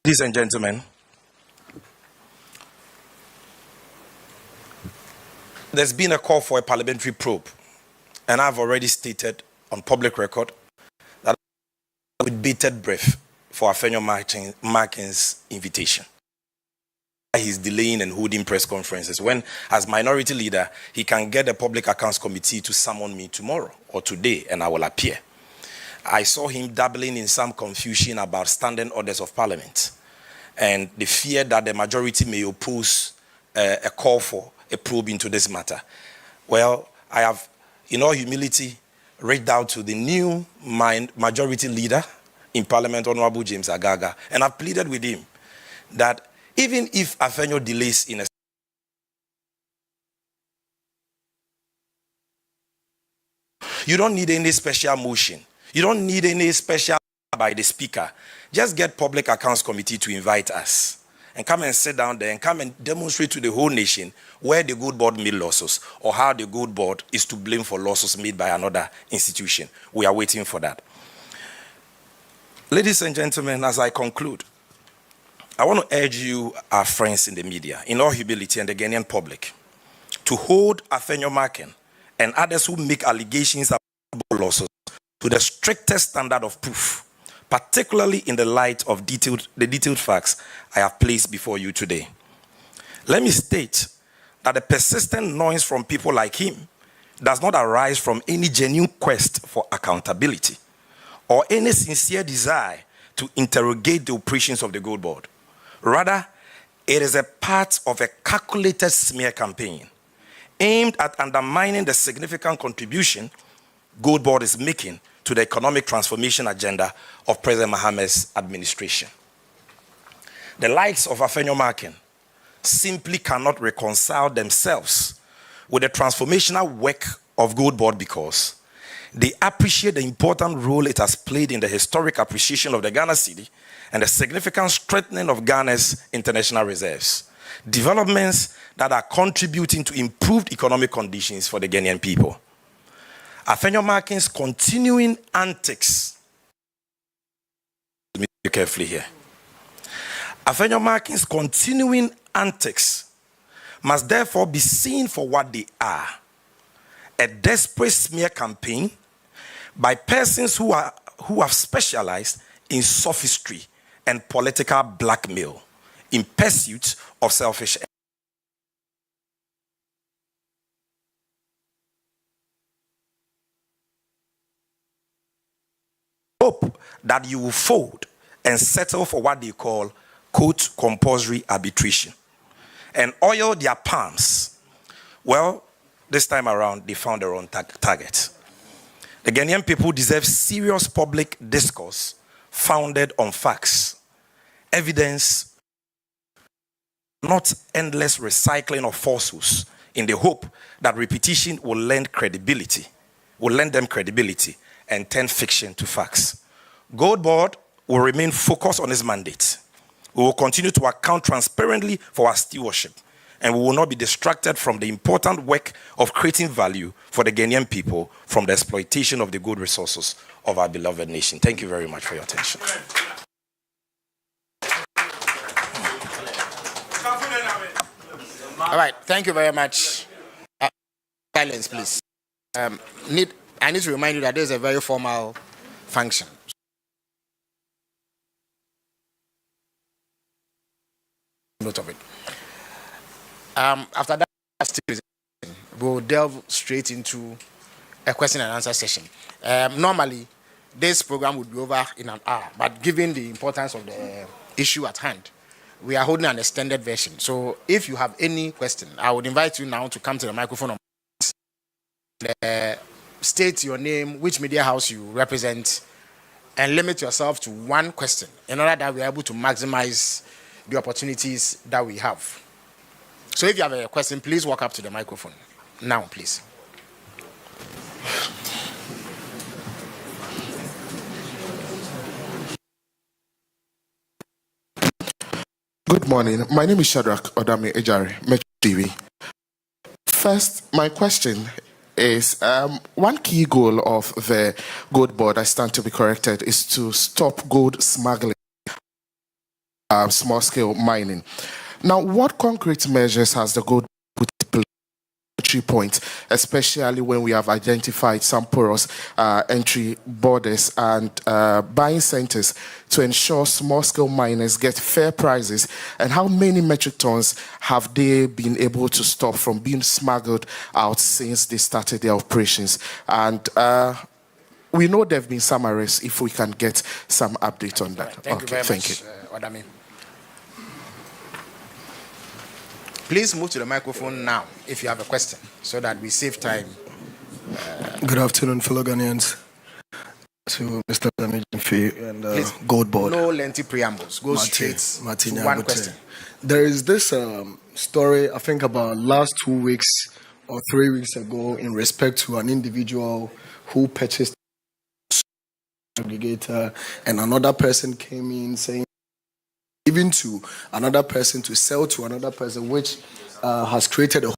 Ladies and gentlemen, there's been a call for a parliamentary probe, and I've already stated on public record that with bated breath for Afenyo Markin's invitation. He's delaying and holding press conferences when, as minority leader, he can get the Public Accounts Committee to summon me tomorrow or today, and I will appear. I saw him dabbling in some confusion about standing orders of parliament and the fear that the majority may oppose a call for a probe into this matter. Well, I have, in all humility, reached out to the new majority leader in Parliament, Honorable James Agaga, and I've pleaded with him that even if Afenyo delays in a you don't need any special motion. You don't need any special by the speaker. Just get Public Accounts Committee to invite us and come and sit down there and come and demonstrate to the whole nation where the GoldBod made losses or how the GoldBod is to blame for losses made by another institution. We are waiting for that. Ladies and gentlemen, as I conclude, I want to urge you, our friends in the media, in all humility and the Ghanaian public, to hold Afenyo Markin and others who make allegations about losses to the strictest standard of proof, particularly in the light of the detailed facts I have placed before you today. Let me state that the persistent noise from people like him does not arise from any genuine quest for accountability or any sincere desire to interrogate the operations of the GoldBod. Rather, it is a part of a calculated smear campaign aimed at undermining the significant contribution GoldBod is making to the economic transformation agenda of President Mohammed's administration. The likes of Afenyo Markin simply cannot reconcile themselves with the transformational work of GoldBod because they appreciate the important role it has played in the historic appreciation of the Ghana cedi and the significant strengthening of Ghana's international reserves, developments that are contributing to improved economic conditions for the Ghanaian people. Afenyo Markin's continuing antics, listen carefully here. Afenyo Markin's continuing antics must therefore be seen for what they are: a desperate smear campaign by persons who have specialized in sophistry and political blackmail in pursuit of selfish ends. Hope that you will fold and settle for what they call, quote, compulsory arbitration and oil their palms. Well, this time around, they found their own target. The Ghanaian people deserve serious public discourse founded on facts, evidence, not endless recycling of falsehoods in the hope that repetition will lend them credibility and turn fiction to facts. GoldBod will remain focused on its mandate. We will continue to account transparently for our stewardship, and we will not be distracted from the important work of creating value for the Ghanaian people from the exploitation of the good resources of our beloved nation. Thank you very much for your attention. All right, thank you very much. Silence, please. I need to remind you that this is a very formal function. Note of it. After that, we'll delve straight into a question and answer session. Normally, this program would be over in an hour, but given the importance of the issue at hand, we are holding an extended version. So if you have any question, I would invite you now to come to the microphone and state your name, which media house you represent, and limit yourself to one question in order that we are able to maximize the opportunities that we have. So if you have a question, please walk up to the microphone now, please. Good morning. My name is Shadrach Odami Ejari, Metro TV. First, my question is one key goal of the GoldBod, I stand to be corrected, is to stop gold smuggling, small-scale mining. Now, what concrete measures has the GoldBod put in place at 3 points, especially when we have identified some porous entry borders and buying centers to ensure small-scale miners get fair prices, and how many metric tons have they been able to stop from being smuggled out since they started their operations? And we know there have been some arrests. If we can get some update on that. Thank you very much, Odami. Please move to the microphone now if you have a question, so that we save time. Good afternoon, fellow Ghanaians. To Mr. Sammy Gyamfi and GoldBod. No lengthy preambles. Go straight to one question. There is this story, I think about last 2 weeks or 3 weeks ago, in respect to an individual who purchased an aggregator, and another person came in saying, even to another person to sell to another person, which has created a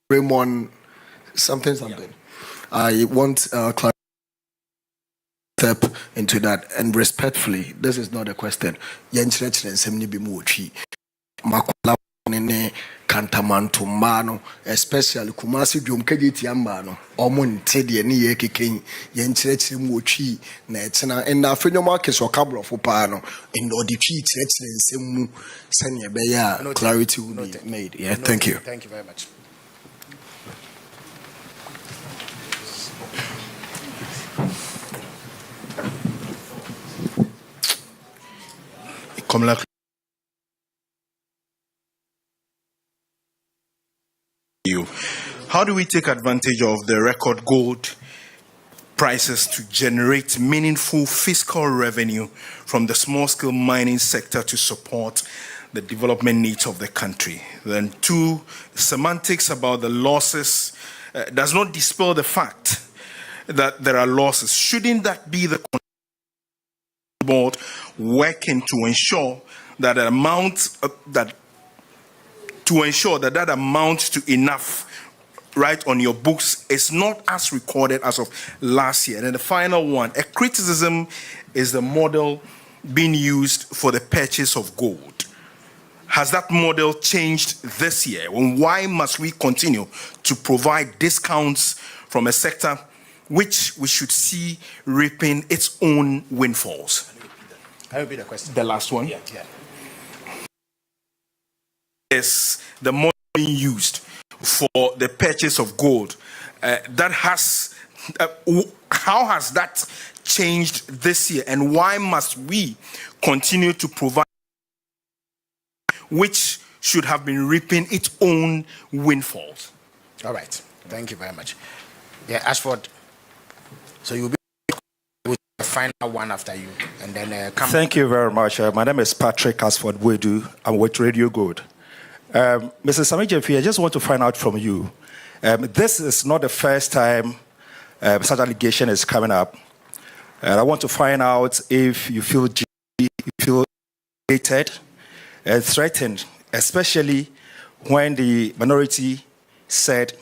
Raymond something. Yeah. I want step into that, and respectfully, this is not a question. Kantamantumano, especially Kumasi Jumkedi Ambano, Omon Teddy and Yekin, Yenchrechi Mochi, Netzana, and Afrino Marcus or Cabro for Pano, in the defeat, Semu, Sanya Beya, clarity will be made. Yeah, thank you. Thank you very much. How do we take advantage of the record gold prices to generate meaningful fiscal revenue from the small-scale mining sector to support the development needs of the country? Then two, semantics about the losses does not dispel the fact that there are losses. Shouldn't that be the board working to ensure that the amount that amount to enough right on your books is not as recorded as of last year? And then the final one, a criticism is the model being used for the purchase of gold. Has that model changed this year? And why must we continue to provide discounts from a sector which we should see reaping its own windfalls? I repeat the question. The last one. Yeah. Is the model being used for the purchase of gold? That has how has that changed this year, and why must we continue to provide which should have been reaping its own windfalls? All right, thank you very much. Yeah, Ashford, so you'll be with the final one after you, and then come. Thank you very much. My name is Patrick Ashford Wedu. I'm with Radio Gold. Mr. Sammy Gyamfi, I just want to find out from you. This is not the first time such allegation is coming up. And I want to find out if you feel hated and threatened, especially when the minority said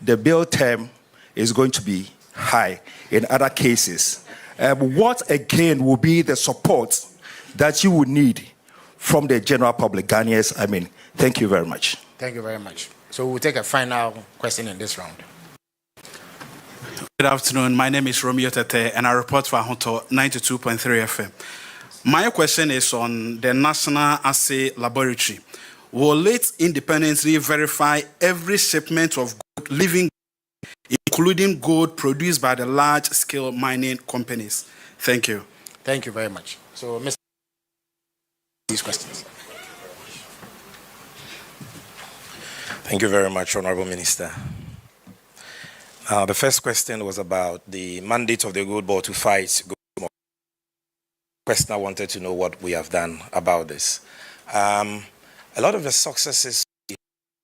the bill term is going to be high in other cases. What again will be the support that you would need from the general public, Ghanaians. I mean, thank you very much. Thank you very much. So we'll take a final question in this round. Good afternoon. My name is Romeo Tete, and I report for Ahonto 92.3 FM. My question is on the National Assay Laboratory. Will it independently verify every shipment of gold, living gold, including gold produced by the large-scale mining companies? Thank you. Thank you very much. So, Mr. These questions. Thank you very much, Honorable Minister. The first question was about the mandate of the GoldBod to fight gold smuggling. Question I wanted to know what we have done about this. A lot of the successes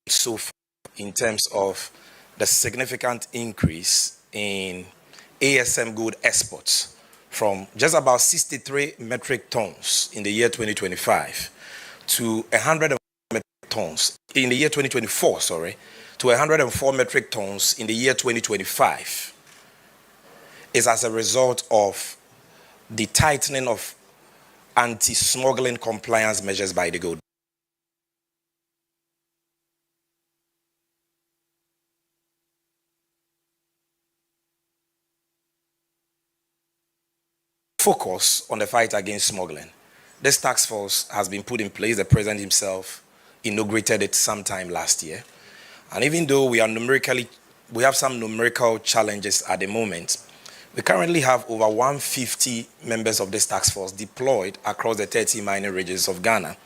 so far in terms of the significant increase in ASM gold exports from just about 63 metric tons in the year 2025 to 100 metric tons in the year 2024, to 104 metric tons in the year 2025 is as a result of the tightening of anti-smuggling compliance measures by the GoldBod. Focus on the fight against smuggling. This task force has been put in place. The president himself inaugurated it sometime last year. And even though we have some numerical challenges at the moment, we currently have over 150 members of this task force deployed across the 30 mining regions of Ghana,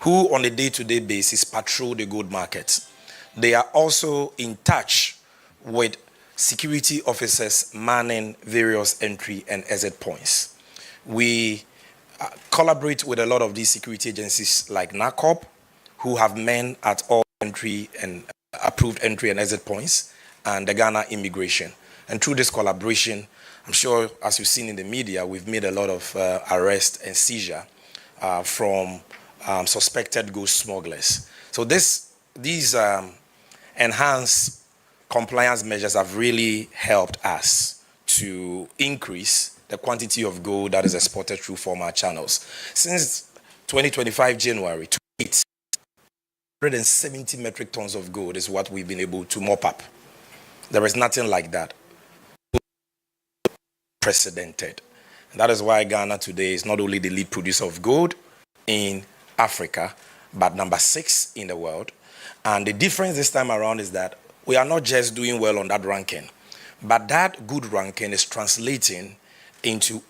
who on a day-to-day basis patrol the gold markets. They are also in touch with security officers manning various entry and exit points. We collaborate with a lot of these security agencies like NACOP, who have men at all entry and approved entry and exit points, and the Ghana Immigration. And through this collaboration, I'm sure, as you've seen in the media, we've made a lot of arrest and seizure from suspected gold smugglers. So these enhanced compliance measures have really helped us to increase the quantity of gold that is exported through formal channels. Since 2025 January to date, 170 metric tons of gold is what we've been able to mop up. There is nothing like that. Precedented. And that is why Ghana today is not only the lead producer of gold in Africa, but number 6 in the world. And the difference this time around is that we are not just doing well on that ranking, but that good ranking is translating into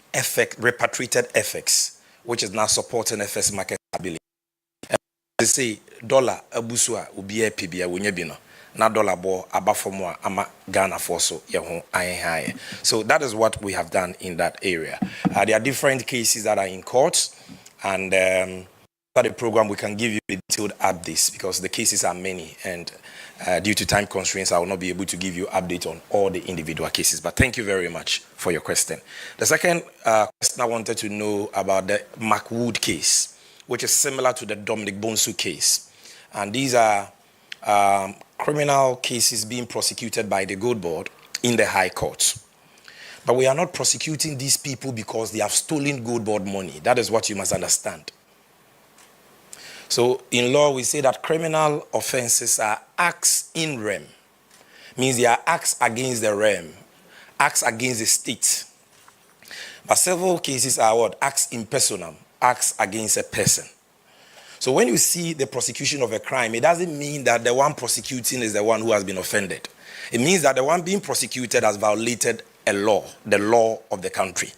repatriated FX, which is now supporting FX market stability. They say dollar abusua ubiye pibia wunyebino na dollar bo abafomwa ama Ghana foso yehon high. So that is what we have done in that area. There are different cases that are in court, and for the program we can give you a detailed updates because the cases are many, and due to time constraints I will not be able to give you update on all the individual cases. But thank you very much for your question. The second question I wanted to know about the McWood case, which is similar to the Dominic Bonsu case. And these are criminal cases being prosecuted by the GoldBod in the High Court. But we are not prosecuting these people because they have stolen GoldBod money. That is what you must understand. So in law, we say that criminal offenses are acts in rem. Means they are acts against the rem, acts against the state. But several cases are what? Acts in personam, acts against a person. So when you see the prosecution of a crime, it doesn't mean that the one prosecuting is the one who has been offended. It means that the one being prosecuted has violated a law, the law of the country.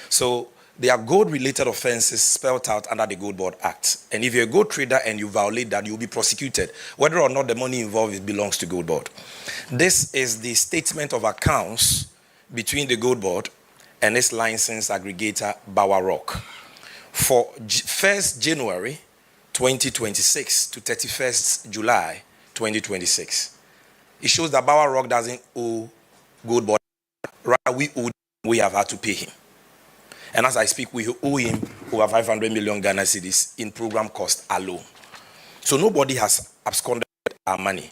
So there are gold-related offenses spelled out under the GoldBod Act. And if you're a gold trader and you violate that, you'll be prosecuted, whether or not the money involved belongs to GoldBod. This is the statement of accounts between the GoldBod and its licensed aggregator, Bower Rock. For 1st January 2026 to 31st July 2026. It shows that Bower Rock doesn't owe GoldBod. Rather, we have had to pay him. And as I speak, we owe him over 500 million Ghana cedis in program cost alone. So nobody has absconded our money.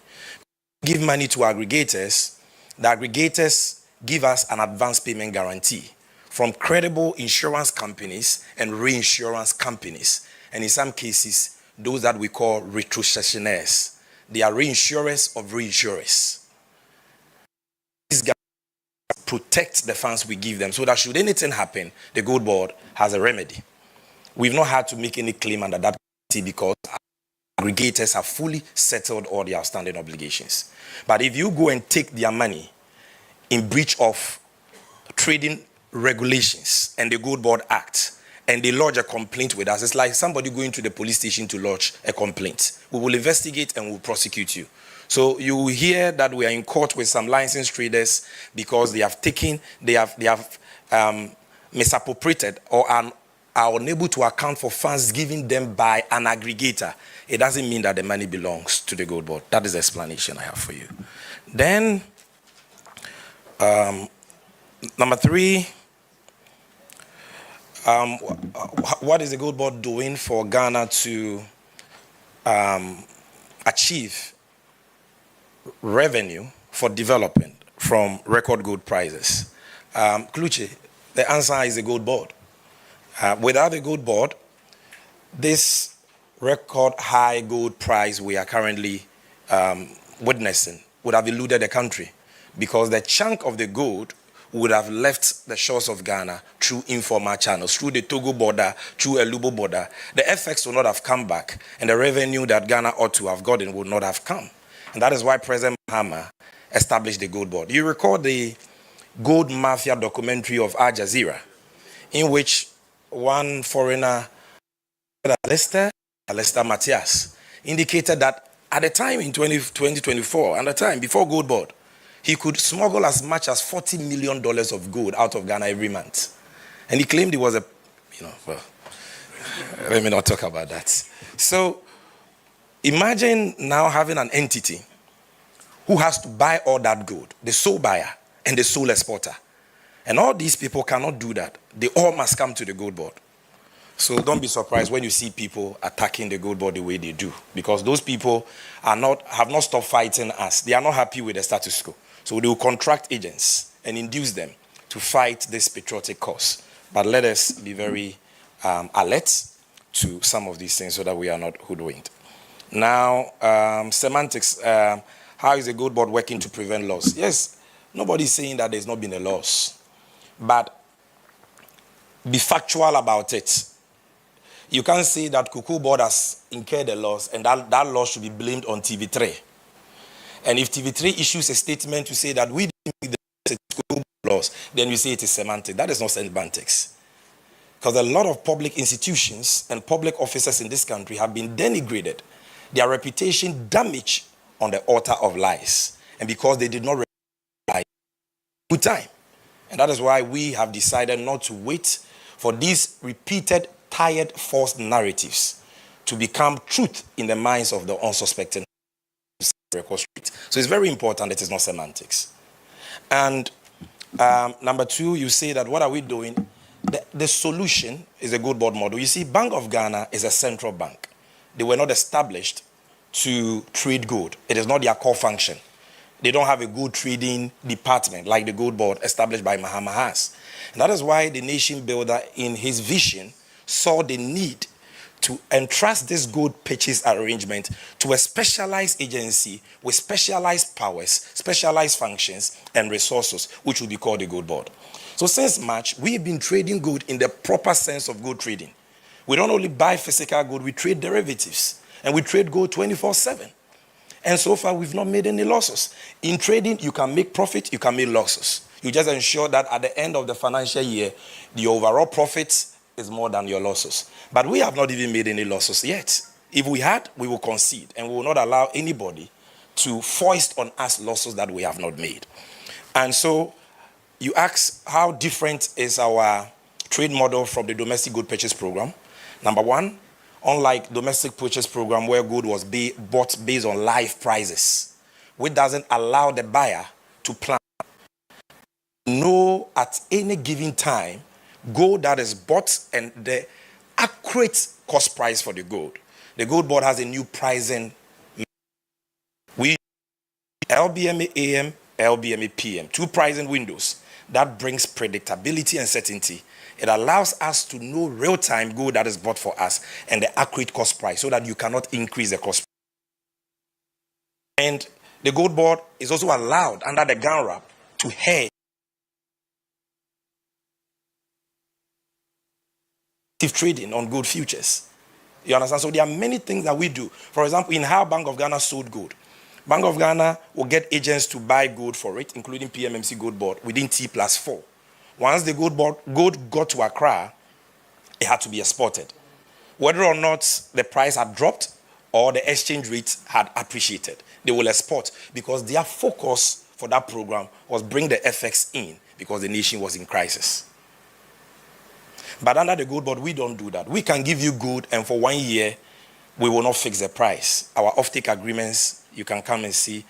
Give money to aggregators. The aggregators give us an advance payment guarantee from credible insurance companies and reinsurance companies. and in some cases, those that we call retrocessionaires. They are reinsurers of reinsurers. These guys protect the funds we give them so that should anything happen, the Gold Board has a remedy. We've not had to make any claim under that because aggregators have fully settled all the outstanding obligations. But if you go and take their money in breach of trading regulations and the Gold Board Act, and they lodge a complaint with us, it's like somebody going to the police station to lodge a complaint. We will investigate and we'll prosecute you. So you will hear that we are in court with some licensed traders because they have misappropriated or are unable to account for funds given them by an aggregator. It doesn't mean that the money belongs to the Gold Board. That is the explanation I have for you. Then, number 3, what is the Gold Board doing for Ghana to achieve revenue for development from record gold prices? Kluche, the answer is the Gold Board. Without the Gold Board, this record high gold price we are currently witnessing would have eluded the country because the chunk of the gold would have left the shores of Ghana through informal channels, through the Togo border, through a Lubo border. The FX would not have come back, and the revenue that Ghana ought to have gotten would not have come. And that is why President Mahama established the Gold Board. You recall the Gold Mafia documentary of Al Jazeera, in which one foreigner, Lester Matthias, indicated that at the time in 2024, and the time before Gold Board, he could smuggle as much as $40 million of gold out of Ghana every month. And he claimed he was let me not talk about that. So imagine now having an entity who has to buy all that gold, the sole buyer and the sole exporter. And all these people cannot do that. They all must come to the Gold Board. So don't be surprised when you see people attacking the Gold Board the way they do, because those people have not stopped fighting us. They are not happy with the status quo. So they will contract agents and induce them to fight this patriotic cause. But let us be very alert to some of these things so that we are not hoodwinked. Now, semantics. How is the Gold Board working to prevent loss? Yes, nobody is saying that there's not been a loss. But be factual about it. You can't say that Cocoa Board has incurred a loss and that loss should be blamed on TV3. And if TV3 issues a statement to say that we didn't make the loss, then you say it is semantic. That is not semantics. Because a lot of public institutions and public officers in this country have been denigrated, their reputation damaged on the altar of lies. And because they did not reply good time. And that is why we have decided not to wait for these repeated, tired, false narratives to become truth in the minds of the unsuspecting. So it's very important it is not semantics. And number 2, you say that what are we doing? The solution is a Gold Board model. You see, Bank of Ghana is a central bank. They were not established to trade gold. It is not their core function. They don't have a gold trading department like the Gold Board established by Mahama has. And that is why the nation builder in his vision saw the need to entrust this gold purchase arrangement to a specialized agency with specialized powers, specialized functions, and resources, which will be called the Gold Board. So since March, we've been trading gold in the proper sense of gold trading. We don't only buy physical gold, we trade derivatives. And we trade gold 24/7. And so far, we've not made any losses. In trading, you can make profit, you can make losses. You just ensure that at the end of the financial year, the overall profits is more than your losses. But we have not even made any losses yet. If we had, we will concede, and we will not allow anybody to foist on us losses that we have not made. And so you ask, how different is our trade model from the domestic gold purchase program? Number 1, unlike domestic purchase program where gold was bought based on live prices, which doesn't allow the buyer to plan, know at any given time gold that is bought and the accurate cost price for the gold. The Gold Board has a new pricing. We LBMA AM, LBMA PM, 2 pricing windows that brings predictability and certainty. It allows us to know real-time gold that is bought for us and the accurate cost price so that you cannot increase the cost. And the GoldBod is also allowed under the gun wrap to hedge trading on gold futures. You understand? So there are many things that we do. For example, in how Bank of Ghana sold gold. Bank of Ghana will get agents to buy gold for it, including PMMC GoldBod, within T+4. Once the gold got to Accra, it had to be exported. Whether or not the price had dropped or the exchange rate had appreciated, they will export because their focus for that program was bring the FX in because the nation was in crisis. But under the GoldBod, we don't do that. We can give you gold, and for 1 year, we will not fix the price. Our offtake agreements, you can come and see,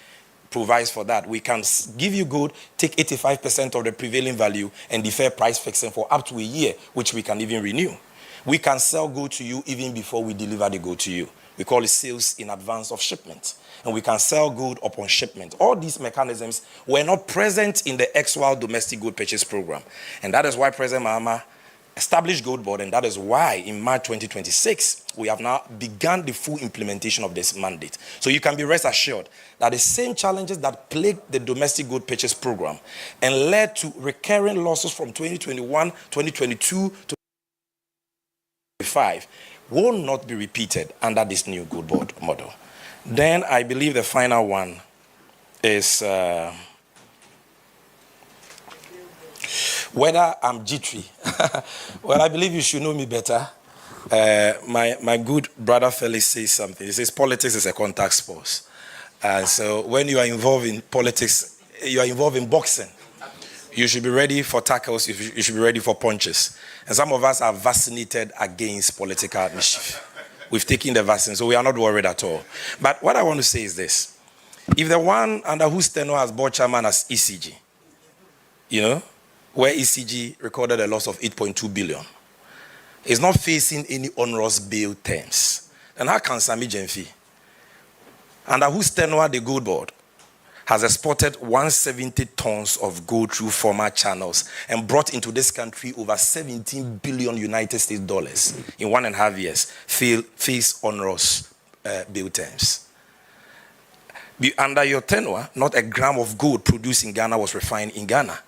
provides for that. We can give you gold, take 85% of the prevailing value, and defer price fixing for up to a year, which we can even renew. We can sell gold to you even before we deliver the gold to you. We call it sales in advance of shipment. And we can sell gold upon shipment. All these mechanisms were not present in the XWAL domestic gold purchase program. And that is why President Mahama established GoldBod, and that is why in March 2026, we have now begun the full implementation of this mandate. So you can be rest assured that the same challenges that plagued the domestic gold purchase program and led to recurring losses from 2021, 2022 to 2025 will not be repeated under this new GoldBod model. Then I believe the final one is whether I'm jittery. Well, I believe you should know me better. My good brother Felix says something. He says politics is a contact sport. And so when you are involved in politics, you are involved in boxing. You should be ready for tackles. You should be ready for punches. And some of us are vaccinated against political mischief. We've taken the vaccine, so we are not worried at all. But what I want to say is this. If the one under whose tenure has bought chairman as ECG, you know, where ECG recorded a loss of 8.2 billion, is not facing any onerous bail terms. And how can Sammy Gyamfi, under whose tenure the GoldBod has exported 170 tons of gold through former channels and brought into this country over 17 billion United States dollars in 1.5 years, face onerous bail terms? Under your tenure, not a gram of gold produced in Ghana was refined in Ghana.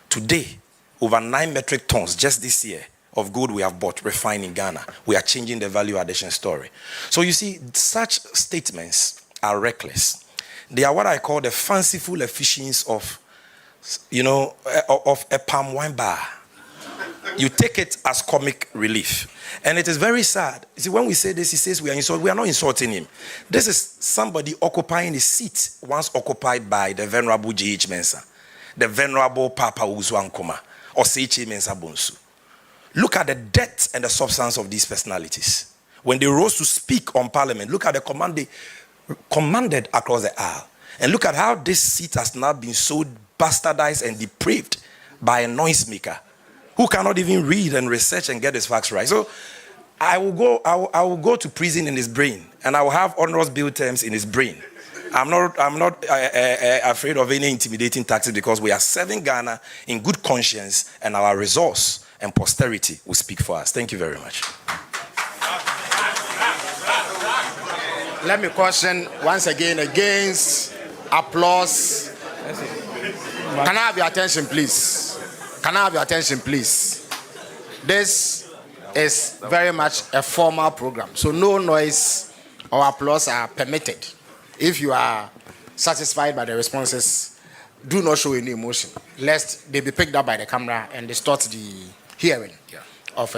Today, over 9 metric tons just this year of gold we have bought, refined in Ghana. We are changing the value addition story. So you see, such statements are reckless. They are what I call the fanciful efficiency of, of a palm wine bar. You take it as comic relief. And it is very sad. You see, when we say this, he says we are not insulting him. This is somebody occupying a seat once occupied by the Venerable J.H. Mensah, the Venerable Papa Uzu Ankoma, or Seiche Mensah Bonsu. Look at the depth and the substance of these personalities. When they rose to speak on Parliament, look at the command they commanded across the aisle. And look at how this seat has now been so bastardized and depraved by a noisemaker who cannot even read and research and get his facts right. So I will go to prison in his brain, and I will have onerous bail terms in his brain. I'm not afraid of any intimidating tactics because we are serving Ghana in good conscience, and our resource and posterity will speak for us. Thank you very much. Let me caution once again against applause. Can I have your attention, please? Can I have your attention, please? This is very much a formal program, so no noise or applause are permitted. If you are satisfied by the responses, do not show any emotion, lest they be picked up by the camera and distort the hearing of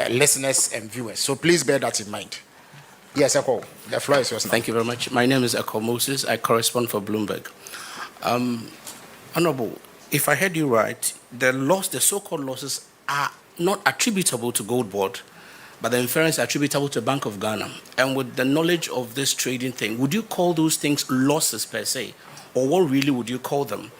listeners and viewers. So please bear that in mind. Yes, Eko, the floor is yours now. Thank you very much. My name is Eko Moses. I correspond for Bloomberg. Honorable, if I heard you right, the so-called losses are not attributable to GoldBod, but the inference attributable to Bank of Ghana. And with the knowledge of this trading thing, would you call those things losses per se? Or what really would you call them?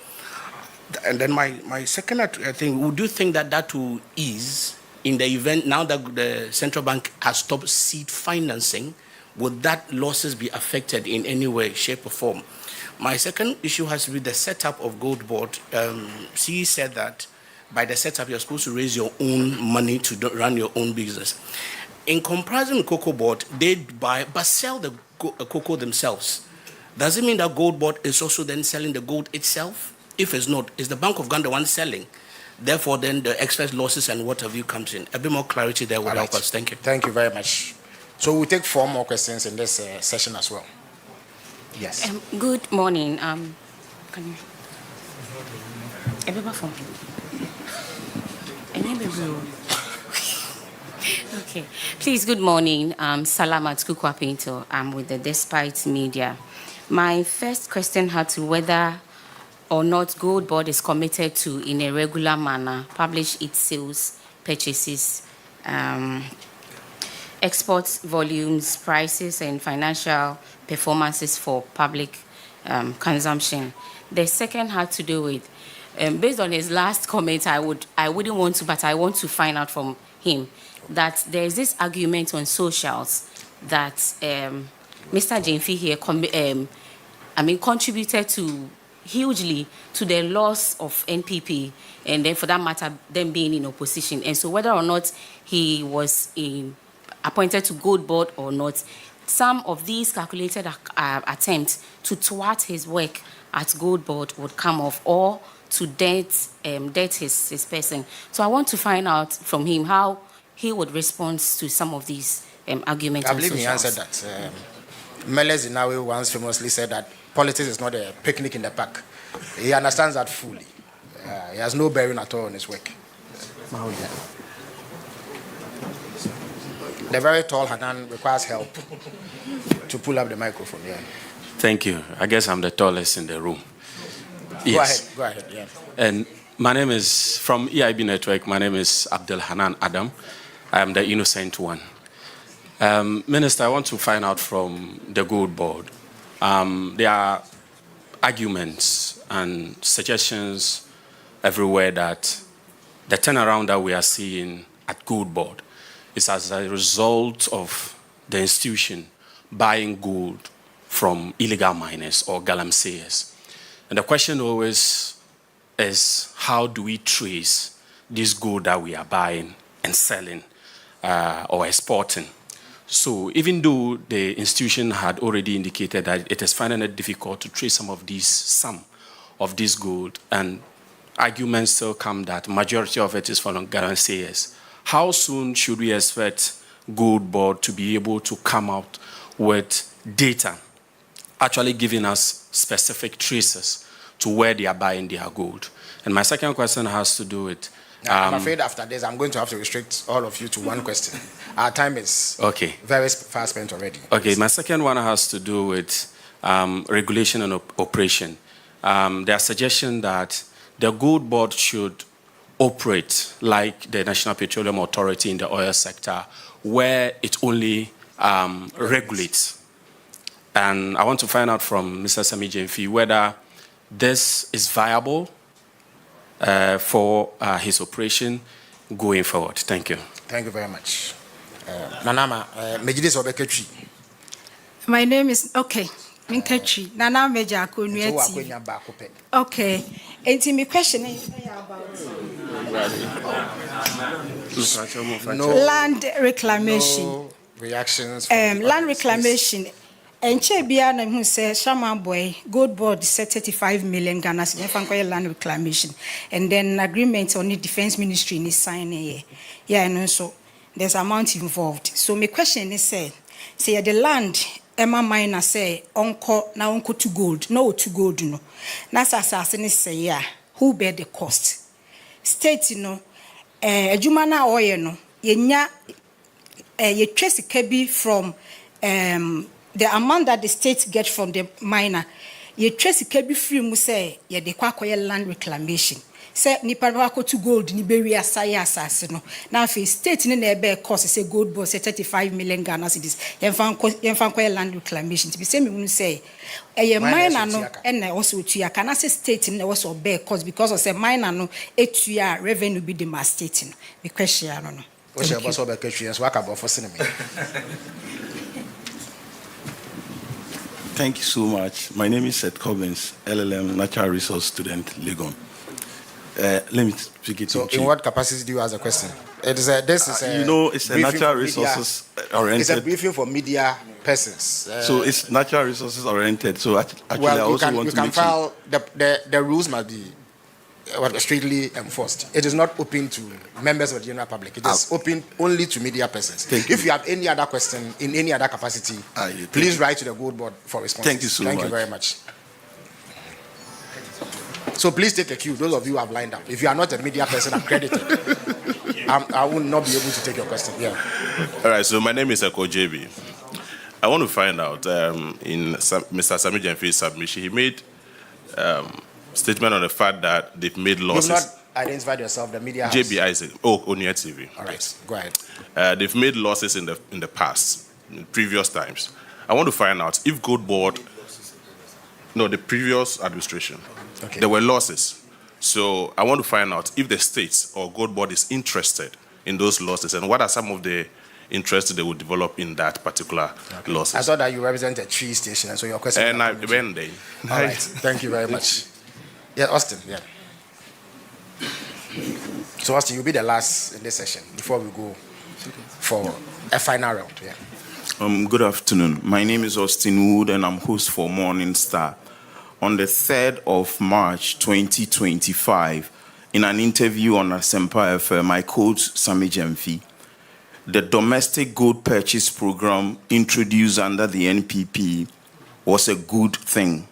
And then my second thing, would you think that will ease in the event now that the central bank has stopped seed financing? Would that losses be affected in any way, shape, or form? My second issue has to be the setup of GoldBod. She said that by the setup, you're supposed to raise your own money to run your own business. In comparison with Cocoa Board, they buy but sell the cocoa themselves. Does it mean that GoldBod is also then selling the gold itself? If it's not, is the Bank of Ghana the one selling? Therefore, then the excess losses and what have you comes in. A bit more clarity there would help us. Thank you. Thank you very much. So we'll take 4 more questions in this session as well. Yes. Good morning. Can you? Everybody phone. Okay. Please, good morning. Salamat Kukwa Pinto. I'm with the Despite Media. My first question had to whether or not GoldBod is committed to, in a regular manner, publish its sales, purchases, export volumes, prices, and financial performances for public consumption. The second had to do with, based on his last comment, I wouldn't want to, but I want to find out from him that there is this argument on socials that Mr. Gyamfi here, contributed to hugely to the loss of NPP, and then for that matter, them being in opposition. And so whether or not he was appointed to GoldBod or not, some of these calculated attempts to thwart his work at GoldBod would come off, or to debt his person. So I want to find out from him how he would respond to some of these arguments. I believe he answered that. Meles Inawe once famously said that politics is not a picnic in the park. He understands that fully. He has no bearing at all on his work. The very tall Hanan requires help to pull up the microphone. Yeah. Thank you. I guess I'm the tallest in the room. Yes. Go ahead. Yeah. And my name is, from EIB Network, my name is Abdel Hanan Adam. I am the innocent one. Minister, I want to find out from the GoldBod. There are arguments and suggestions everywhere that the turnaround that we are seeing at GoldBod is as a result of the institution buying gold from illegal miners or galamseyers. And the question always is, how do we trace this gold that we are buying and selling or exporting? So even though the institution had already indicated that it is finding it difficult to trace some of this gold, and arguments still come that majority of it is from galamseyers, how soon should we expect GoldBod to be able to come out with data actually giving us specific traces to where they are buying their gold? And my second question has to do with... I'm afraid after this, I'm going to have to restrict all of you to one question. Our time is very fast spent already. Okay, my second one has to do with regulation and operation. There are suggestions that the GoldBod should operate like the National Petroleum Authority in the oil sector, where it only regulates. And I want to find out from Mr. Sammy Gyamfi whether this is viable for his operation going forward. Thank you. Thank you very much. Nanama, Mejidis Obeketri. My name is, Minketri. Nana Meja Kunueti. Okay. And my question is about land reclamation. No reactions. Land reclamation. And Chebiana who says Shaman Boy, GoldBod set 35 million Ghana cedis land reclamation. And then an agreement on the Defense Ministry is signing. Yeah, and also there's amount involved. So my question is say the land Emma Miner say uncle to gold, no to gold, no. Nasa assassin say yeah, who bear the cost? State Jumana oil no, ye trace kebi from the amount that the state gets from the miner, ye trace kebi free mu say ye de kwakoye land reclamation. Say ni parwako to gold ni bury asaya asase no. Now if state ni na ebe cost say GoldBod say 35 million Ghana cedis. Yemfa kwaye land reclamation. To be say me unu say ye miner no and also tuya can say state ni also bear cost because of say miner no etuya revenue be the mass state no. Me question no. What's your boss over question? So what about for cinema? Thank you so much. My name is Seth Cobbins, LLM Natural Resource Student, Legon. Let me speak it So, in what capacity do you ask a question? This is a it's a natural resources oriented. It's a briefing for media persons. So it's natural resources oriented. So actually, well, I also want to make file the rules must be strictly enforced. It is not open to members of the general public. It is open only to media persons. If you have any other question in any other capacity, please write to the GoldBod for responses. Thank you so much. Thank you very much. So please take a cue, those of you who have lined up. If you are not a media person accredited, I will not be able to take your question. Yeah. All right, so my name is Eko JB. I want to find out, in Mr. Sammy Gyamfi's submission, he made statement on the fact that they've made losses. You've not identified yourself, the media house. JB Isaac, Onia TV. All right, go ahead. They've made losses in the past, in previous times. I want to find out if GoldBod, the previous administration, there were losses. So I want to find out if the states or GoldBod is interested in those losses and what are some of the interests they would develop in that particular losses. I saw that you represent a tree station, and so your question. And I went there. All right, thank you very much. Yeah, Austin, yeah. So Austin, you'll be the last in this session before we go for a final round. Yeah. Good afternoon. My name is Austin Wood and I'm host for Morning Star. On the 3rd of March 2025, in an interview on Asempa FM, I quote Sammy Gyamfi. The domestic gold purchase program introduced under the NPP was a good thing.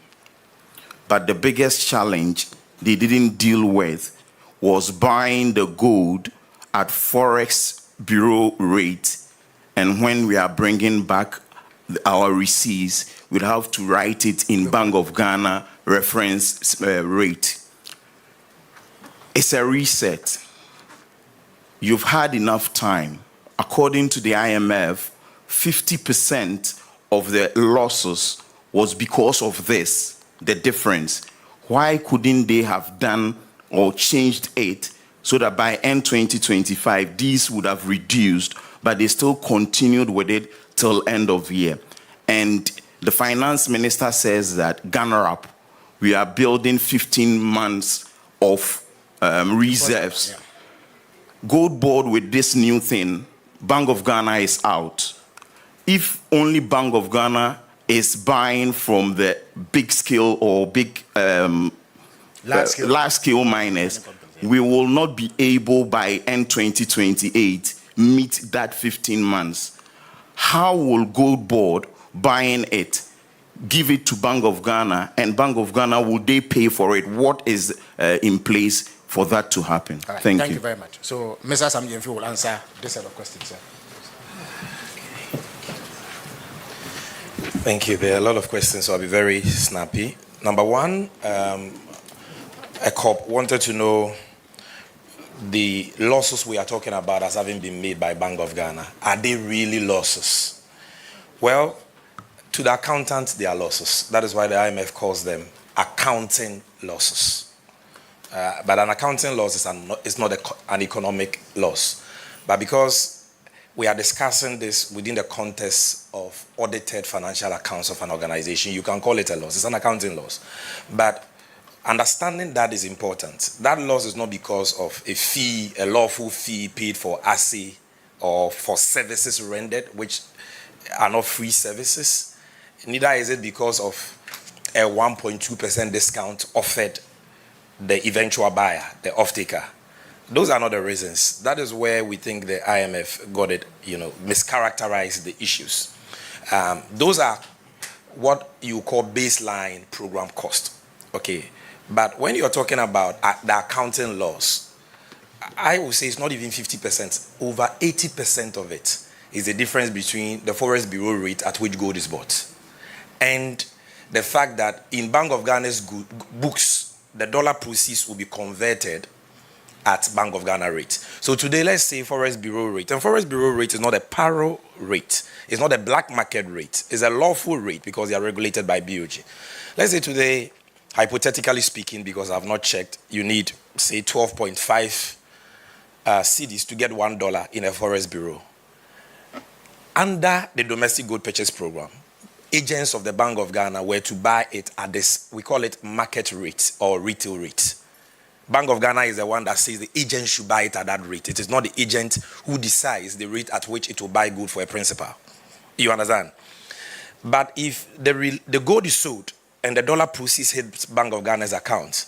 But the biggest challenge they didn't deal with was buying the gold at Forex Bureau rate. And when we are bringing back our receipts, we'd have to write it in Bank of Ghana reference rate. It's a reset. You've had enough time. According to the IMF, 50% of the losses was because of this, the difference. Why couldn't they have done or changed it so that by end 2025, these would have reduced, but they still continued with it till end of year? And the finance minister says that Ghana up, we are building 15 months of reserves. GoldBod with this new thing, Bank of Ghana is out. If only Bank of Ghana is buying from the big scale or big large scale miners, we will not be able by end 2028 meet that 15 months. How will GoldBod buying it give it to Bank of Ghana, and Bank of Ghana, will they pay for it? What is in place for that to happen? Right, thank you. You very much. So Mr. Sammy Gyamfi will answer this set of questions, sir. Thank you. There are a lot of questions, so I'll be very snappy. Number one, a cop wanted to know the losses we are talking about as having been made by Bank of Ghana. Are they really losses? Well, to the accountant, they are losses. That is why the IMF calls them accounting losses. But an accounting loss is not an economic loss. But because we are discussing this within the context of audited financial accounts of an organization, you can call it a loss. It's an accounting loss. But understanding that is important. That loss is not because of a fee, a lawful fee paid for assay or for services rendered, which are not free services. Neither is it because of a 1.2% discount offered the eventual buyer, the off-taker. Those are not the reasons. That is where we think the IMF got it, mischaracterized the issues. Those are what you call baseline program cost. Okay. But when you're talking about the accounting loss, I would say it's not even 50%. Over 80% of it is the difference between the Forex Bureau rate at which gold is bought and the fact that in Bank of Ghana's books, the dollar proceeds will be converted at Bank of Ghana rate. So today, let's say Forex Bureau rate. And Forex Bureau rate is not a paro rate. It's not a black market rate. It's a lawful rate because they are regulated by BOG. Let's say today, hypothetically speaking, because I've not checked, you need, say, 12.5 cedis to get $1 in a Forex Bureau. Under the domestic gold purchase program, agents of the Bank of Ghana were to buy it at this, we call it market rate or retail rate. Bank of Ghana is the one that says the agent should buy it at that rate. It is not the agent who decides the rate at which it will buy good for a principal. You understand? But if the gold is sold and the dollar proceeds hits Bank of Ghana's account,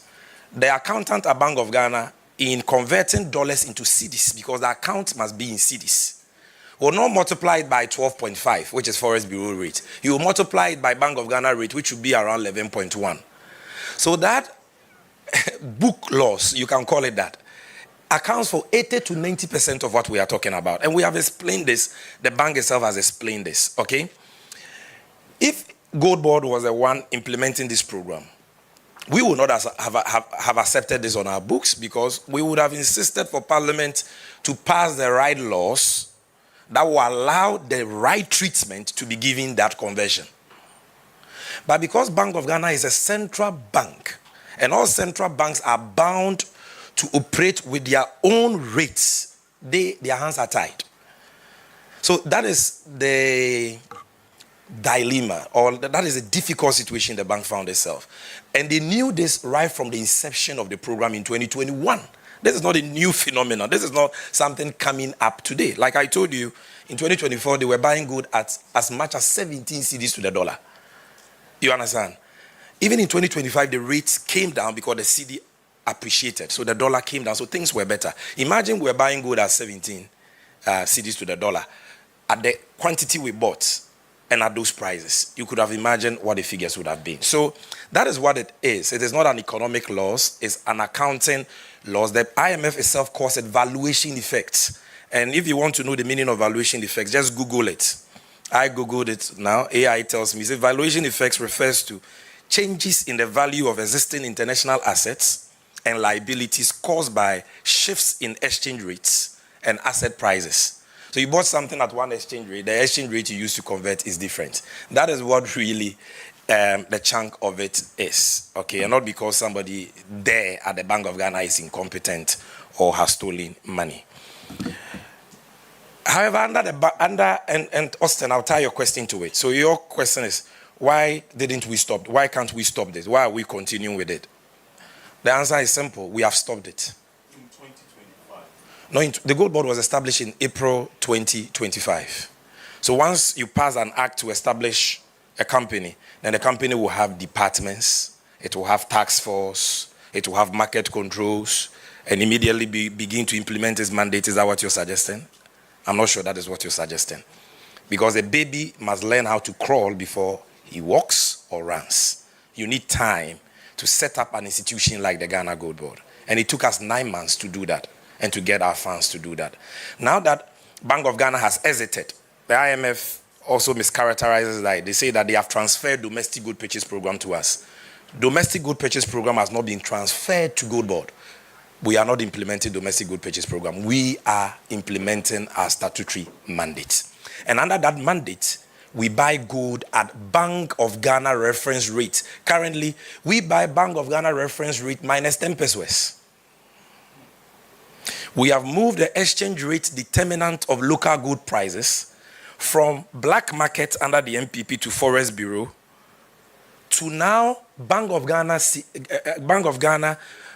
the accountant at Bank of Ghana, in converting dollars into cedis, because the account must be in cedis, will not multiply it by 12.5, which is Forex Bureau rate. You will multiply it by Bank of Ghana rate, which would be around 11.1. So that book loss, you can call it that, accounts for 80 to 90% of what we are talking about. And we have explained this. The bank itself has explained this, okay? If GoldBod was the one implementing this program, we would not have accepted this on our books, because we would have insisted for Parliament to pass the right laws that will allow the right treatment to be given that conversion. But because Bank of Ghana is a central bank, and all central banks are bound to operate with their own rates, their hands are tied. So that is the dilemma, or that is a difficult situation the bank found itself. And they knew this right from the inception of the program in 2021. This is not a new phenomenon. This is not something coming up today. Like I told you, in 2024, they were buying gold at as much as 17 cedis to the dollar. You understand? Even in 2025, the rates came down because the CD appreciated. So the dollar came down. So things were better. Imagine we're buying gold at 17 cedis to the dollar. At the quantity we bought and at those prices, you could have imagined what the figures would have been. So that is what it is. It is not an economic loss. It's an accounting loss. The IMF itself calls it valuation effects. And if you want to know the meaning of valuation effects, just Google it. I Googled it now. AI tells me. So valuation effects refers to changes in the value of existing international assets and liabilities caused by shifts in exchange rates and asset prices. So you bought something at one exchange rate, the exchange rate you use to convert is different. That is what really the chunk of it is, okay? And not because somebody there at the Bank of Ghana is incompetent or has stolen money. However, and Austin, I'll tie your question to it. So your question is, why didn't we stop? Why can't we stop this? Why are we continuing with it? The answer is simple. We have stopped it. In 2025? No, the GoldBod was established in April 2025. So once you pass an act to establish a company, then the company will have departments, it will have task force, it will have market controls, and immediately begin to implement its mandate. Is that what you're suggesting? I'm not sure that is what you're suggesting. Because a baby must learn how to crawl before he walks or runs. You need time to set up an institution like the Ghana GoldBod. And it took us 9 months to do that and to get our funds to do that. Now that Bank of Ghana has exited, the IMF also mischaracterizes that. They say that they have transferred domestic good purchase program to us. Domestic good purchase program has not been transferred to GoldBod. We are not implementing domestic good purchase program. We are implementing our statutory mandate. And under that mandate, we buy gold at Bank of Ghana reference rate. Currently, we buy Bank of Ghana reference rate minus 10 pesos. We have moved the exchange rate determinant of local gold prices from black market under the MPP to Forex Bureau to now Bank of Ghana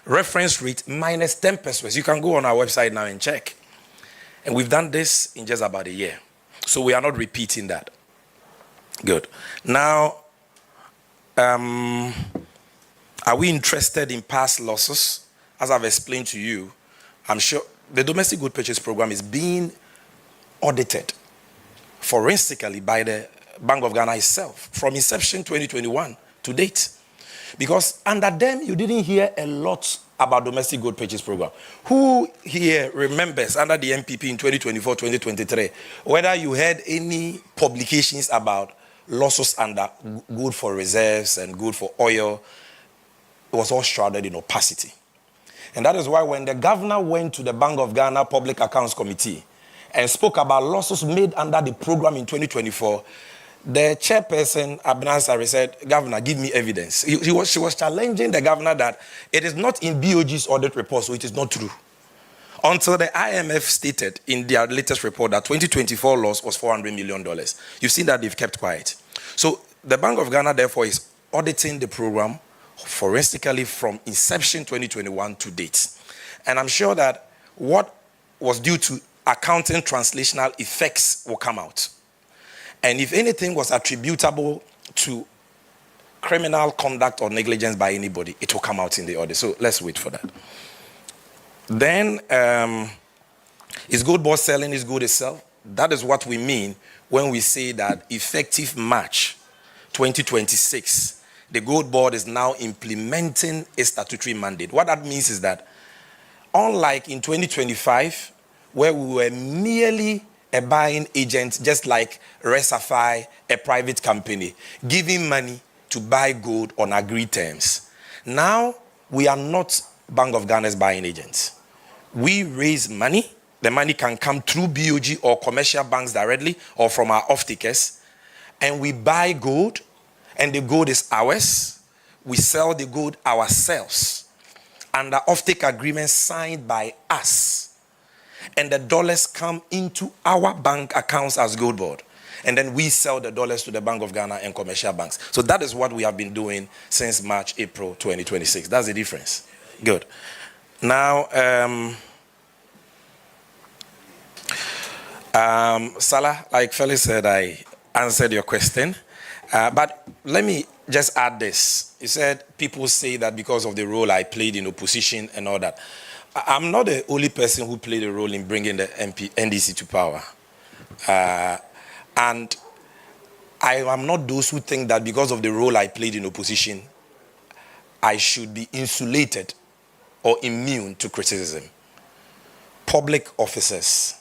reference rate minus 10 pesos. You can go on our website now and check. And we've done this in just about a year. So we are not repeating that. Good. Now, are we interested in past losses? As I've explained to you, I'm sure the domestic good purchase program is being audited forensically by the Bank of Ghana itself from inception 2021 to date. Because under them, you didn't hear a lot about domestic gold purchase program. Who here remembers under the MPP in 2024, 2023, whether you heard any publications about losses under gold for reserves and gold for oil? It was all shrouded in opacity. And that is why when the governor went to the Bank of Ghana Public Accounts Committee and spoke about losses made under the program in 2024, the chairperson, Abnansari, said, Governor, give me evidence. She was challenging the governor that it is not in BOG's audit report, so it is not true. Until the IMF stated in their latest report that 2024 loss was $400 million. You've seen that they've kept quiet. So the Bank of Ghana, therefore, is auditing the program forensically from inception 2021 to date. And I'm sure that what was due to accounting translational effects will come out. And if anything was attributable to criminal conduct or negligence by anybody, it will come out in the audit. So let's wait for that. Then, is GoldBod selling his good itself? That is what we mean when we say that effective March 2026, the GoldBod is now implementing a statutory mandate. What that means is that, unlike in 2025, where we were merely a buying agent, just like Resafy, a private company, giving money to buy gold on agreed terms. Now, we are not Bank of Ghana's buying agents. We raise money. The money can come through BOG or commercial banks directly or from our off-takers. And we buy gold, and the gold is ours. We sell the gold ourselves under off-take agreements signed by us. And the dollars come into our bank accounts as GoldBod. And then we sell the dollars to the Bank of Ghana and commercial banks. So that is what we have been doing since March, April 2026. That's the difference. Good. Now, Salah, like Felix said, I answered your question. But let me just add this. You said people say that because of the role I played in opposition and all that. I'm not the only person who played a role in bringing the NDC to power. And I am not those who think that because of the role I played in opposition, I should be insulated or immune to criticism. Public officers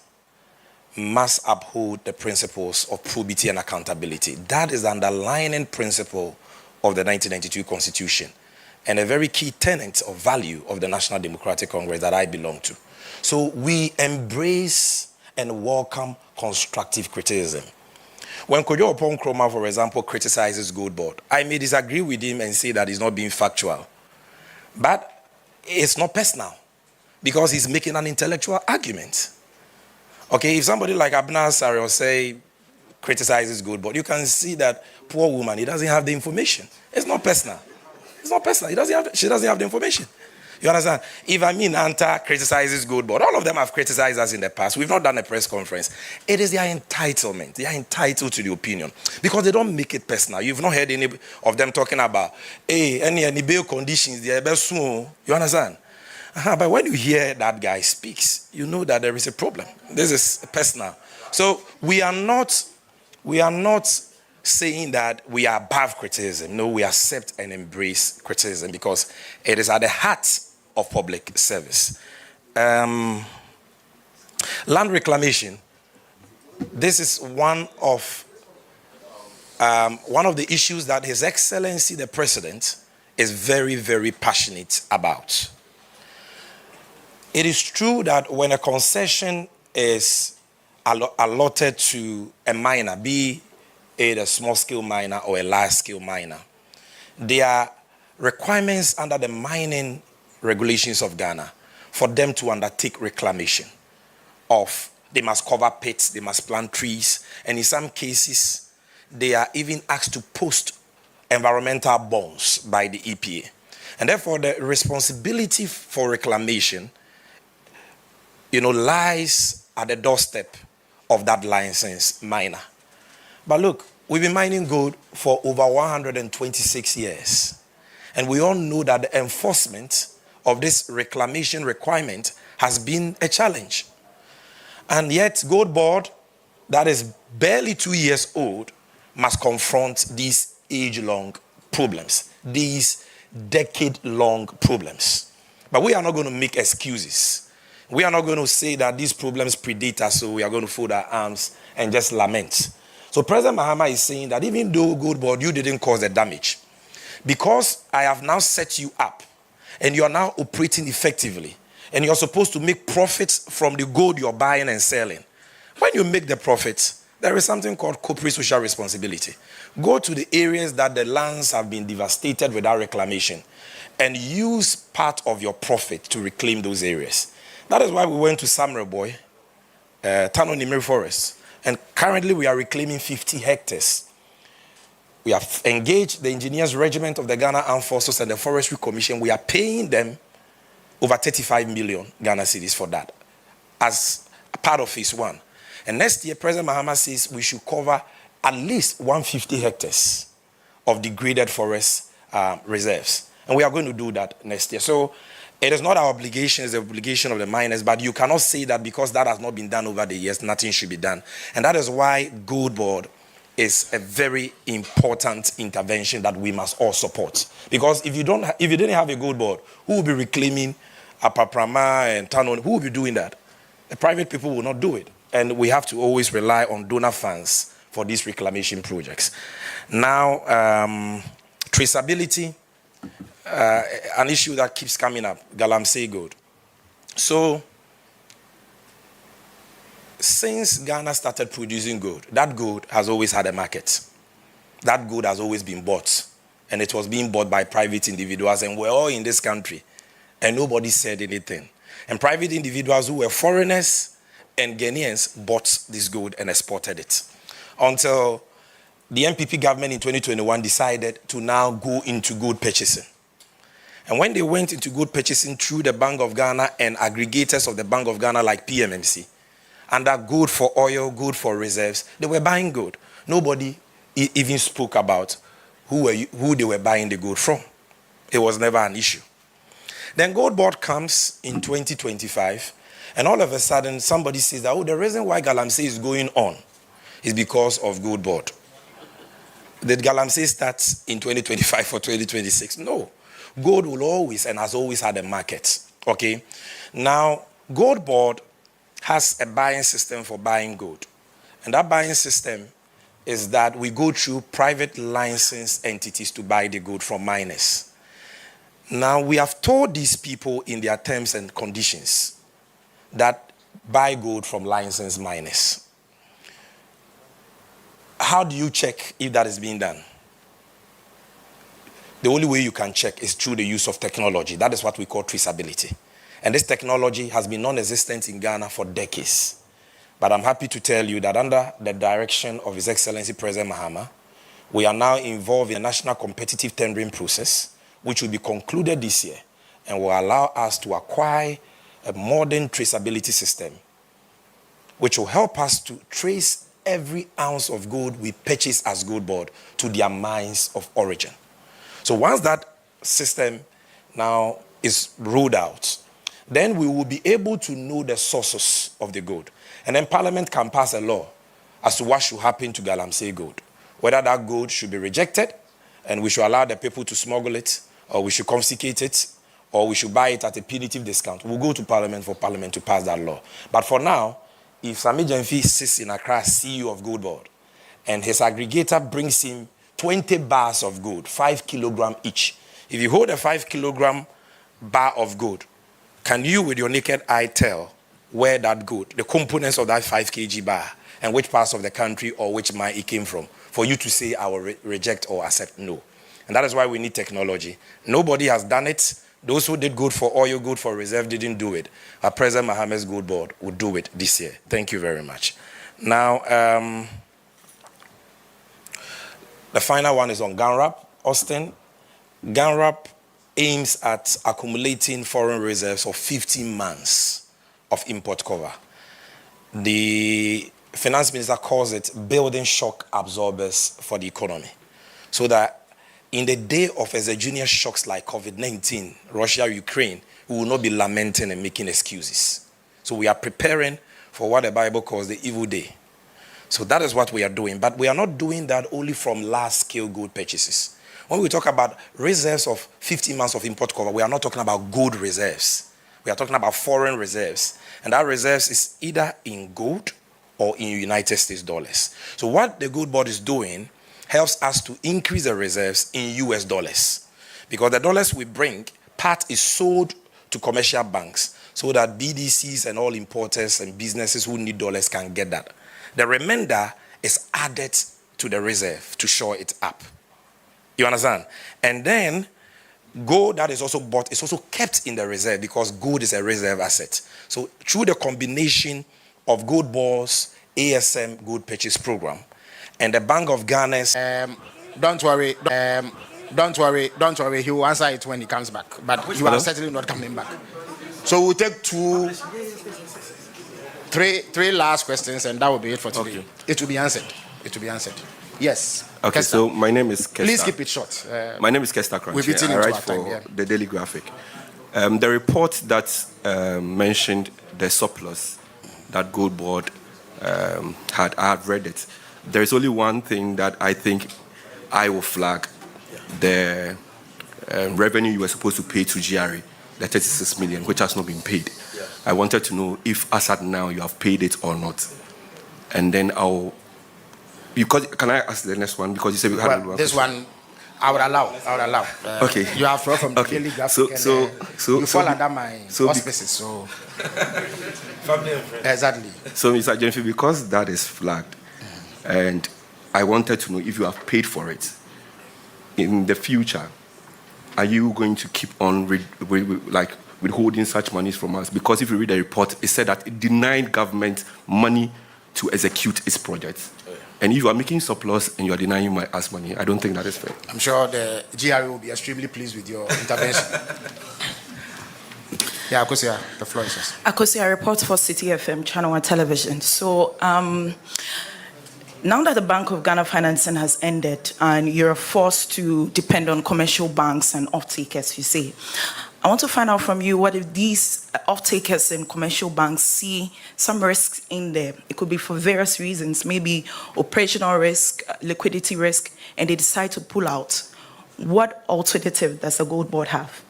must uphold the principles of probity and accountability. That is the underlying principle of the 1992 Constitution and a very key tenet of value of the National Democratic Congress that I belong to. So we embrace and welcome constructive criticism. When Kojo Opon Kroma, for example, criticizes GoldBod, I may disagree with him and say that he's not being factual. But it's not personal because he's making an intellectual argument. Okay, if somebody like Abner Sari or say criticizes GoldBod, you can see that poor woman, he doesn't have the information. It's not personal. It's not personal. She doesn't have the information. You understand? If Anta criticizes GoldBod, all of them have criticized us in the past. We've not done a press conference. It is their entitlement. They are entitled to the opinion because they don't make it personal. You've not heard any of them talking about, hey, any bail conditions, they are best soon. You understand? But when you hear that guy speaks, you know that there is a problem. This is personal. So we are not saying that we are above criticism. No, we accept and embrace criticism because it is at the heart of public service. Land reclamation. This is one of the issues that His Excellency the President is very, very passionate about. It is true that when a concession is allotted to a miner, be it a small-scale miner or a large-scale miner, there are requirements under the mining regulations of Ghana for them to undertake reclamation of. They must cover pits, they must plant trees, and in some cases, they are even asked to post environmental bonds by the EPA. And therefore, the responsibility for reclamation lies at the doorstep of that licensed miner. But look, we've been mining gold for over 126 years. And we all know that the enforcement of this reclamation requirement has been a challenge. And yet, GoldBod, that is barely 2 years old, must confront these age-long problems, these decade-long problems. But we are not going to make excuses. We are not going to say that these problems predate us, so we are going to fold our arms and just lament. So President Mahama is saying that even though GoldBod, you didn't cause the damage, because I have now set you up, and you are now operating effectively, and you're supposed to make profits from the gold you're buying and selling. When you make the profits, there is something called corporate social responsibility. Go to the areas that the lands have been devastated without reclamation, and use part of your profit to reclaim those areas. That is why we went to Samreboy, Tano Nimiri Forest, and currently we are reclaiming 50 hectares. We have engaged the Engineers Regiment of the Ghana Armed Forces and the Forestry Commission. We are paying them over 35 million Ghana cedis for that as a part of phase 1. And next year, President Mahama says we should cover at least 150 hectares of degraded forest reserves. And we are going to do that next year. So it is not our obligation, it's the obligation of the miners, but you cannot say that because that has not been done over the years, nothing should be done. And that is why GoldBod is a very important intervention that we must all support. Because if you didn't have a GoldBod, who will be reclaiming Apaprama and Tanon? Who will be doing that? The private people will not do it. And we have to always rely on donor funds for these reclamation projects. Now, traceability, an issue that keeps coming up, Galamsey gold. So, since Ghana started producing gold, that gold has always had a market. That gold has always been bought. And it was being bought by private individuals. And we're all in this country. And nobody said anything. And private individuals who were foreigners and Ghanaians bought this gold and exported it. Until the MPP government in 2021 decided to now go into gold purchasing. And when they went into gold purchasing through the Bank of Ghana and aggregators of the Bank of Ghana like PMMC, under gold for oil, gold for reserves, they were buying gold. Nobody even spoke about who they were buying the gold from. It was never an issue. Then GoldBod comes in 2025, and all of a sudden somebody says that, the reason why Galamsey is going on is because of GoldBod. Did Galamsey start in 2025 or 2026? No. Gold will always and has always had a market. Okay? Now, GoldBod has a buying system for buying gold. And that buying system is that we go through private licensed entities to buy the gold from miners. Now, we have told these people in their terms and conditions that buy gold from licensed miners. How do you check if that is being done? The only way you can check is through the use of technology. That is what we call traceability. And this technology has been non-existent in Ghana for decades. But I'm happy to tell you that under the direction of His Excellency President Mahama, we are now involved in a national competitive tendering process, which will be concluded this year and will allow us to acquire a modern traceability system, which will help us to trace every ounce of gold we purchase as GoldBod to their mines of origin. So once that system now is rolled out, then we will be able to know the sources of the gold. And then Parliament can pass a law as to what should happen to Galamsey gold. Whether that gold should be rejected and we should allow the people to smuggle it, or we should confiscate it, or we should buy it at a punitive discount. We'll go to Parliament for Parliament to pass that law. But for now, if Sammy Gyamfi sits in Accra, CEO of GoldBod, and his aggregator brings him 20 bars of gold, 5 kilograms each. If you hold a 5 kilogram bar of gold, can you with your naked eye tell where that gold, the components of that 5 kg bar, and which parts of the country or which mine it came from, for you to say I will reject or accept? No. And that is why we need technology. Nobody has done it. Those who did good for oil, good for reserve, didn't do it. Our President Mahama's GoldBod will do it this year. Thank you very much. Now, the final one is on GANRAP, Austin. GANRAP aims at accumulating foreign reserves of 15 months of import cover. The finance minister calls it building shock absorbers for the economy, so that in the day of exogenous shocks like COVID-19, Russia, Ukraine, we will not be lamenting and making excuses. So we are preparing for what the Bible calls the evil day. So that is what we are doing. But we are not doing that only from large-scale gold purchases. When we talk about reserves of 15 months of import cover, we are not talking about gold reserves. We are talking about foreign reserves. And that reserves is either in gold or in United States dollars. So what the GoldBod is doing helps us to increase the reserves in US dollars. Because the dollars we bring, part is sold to commercial banks so that BDCs and all importers and businesses who need dollars can get that. The remainder is added to the reserve to shore it up. You understand? And then gold that is also bought is also kept in the reserve because gold is a reserve asset. So through the combination of GoldBod's ASM gold purchase program and the Bank of Ghana's Don't worry. Don't worry. Don't worry. He will answer it when he comes back. But you are certainly not coming back. So we'll take three last questions, and that will be it for today. Okay. It will be answered. It will be answered. Yes. Okay, Kester. so my name is Kester. Please keep it short. My name is Kester Crouch. We've eaten I into write our for time, yeah. the Daily Graphic. The report that mentioned the surplus that GoldBod had, I have read it. There is only one thing that I think I will flag: the revenue you were supposed to pay to GRA, the 36 million, which has not been paid. Yeah. I wanted to know if, as at now, you have paid it or not. And then can I ask the next one? Because you said we had one. This one, I would allow. Okay. You are from the Daily Graphic. You fall under my auspices. So exactly. So, Mr. Gyamfi, because that is flagged, and I wanted to know if you have paid for it in the future, are you going to keep on withholding such monies from us? Because if you read the report, it said that it denied government money to execute its projects. Oh, yeah. And if you are making surplus and you are denying us money, I don't think that is fair. I'm sure the GRA will be extremely pleased with your intervention. Yeah, Akosia, the floor is yours. Akosia, report for City FM, Channel 1 Television. So, now that the Bank of Ghana financing has ended and you're forced to depend on commercial banks and off-takers, you say, I want to find out from you what if these off-takers and commercial banks see some risks in there. It could be for various reasons, maybe operational risk, liquidity risk, and they decide to pull out. What alternative does the GoldBod have?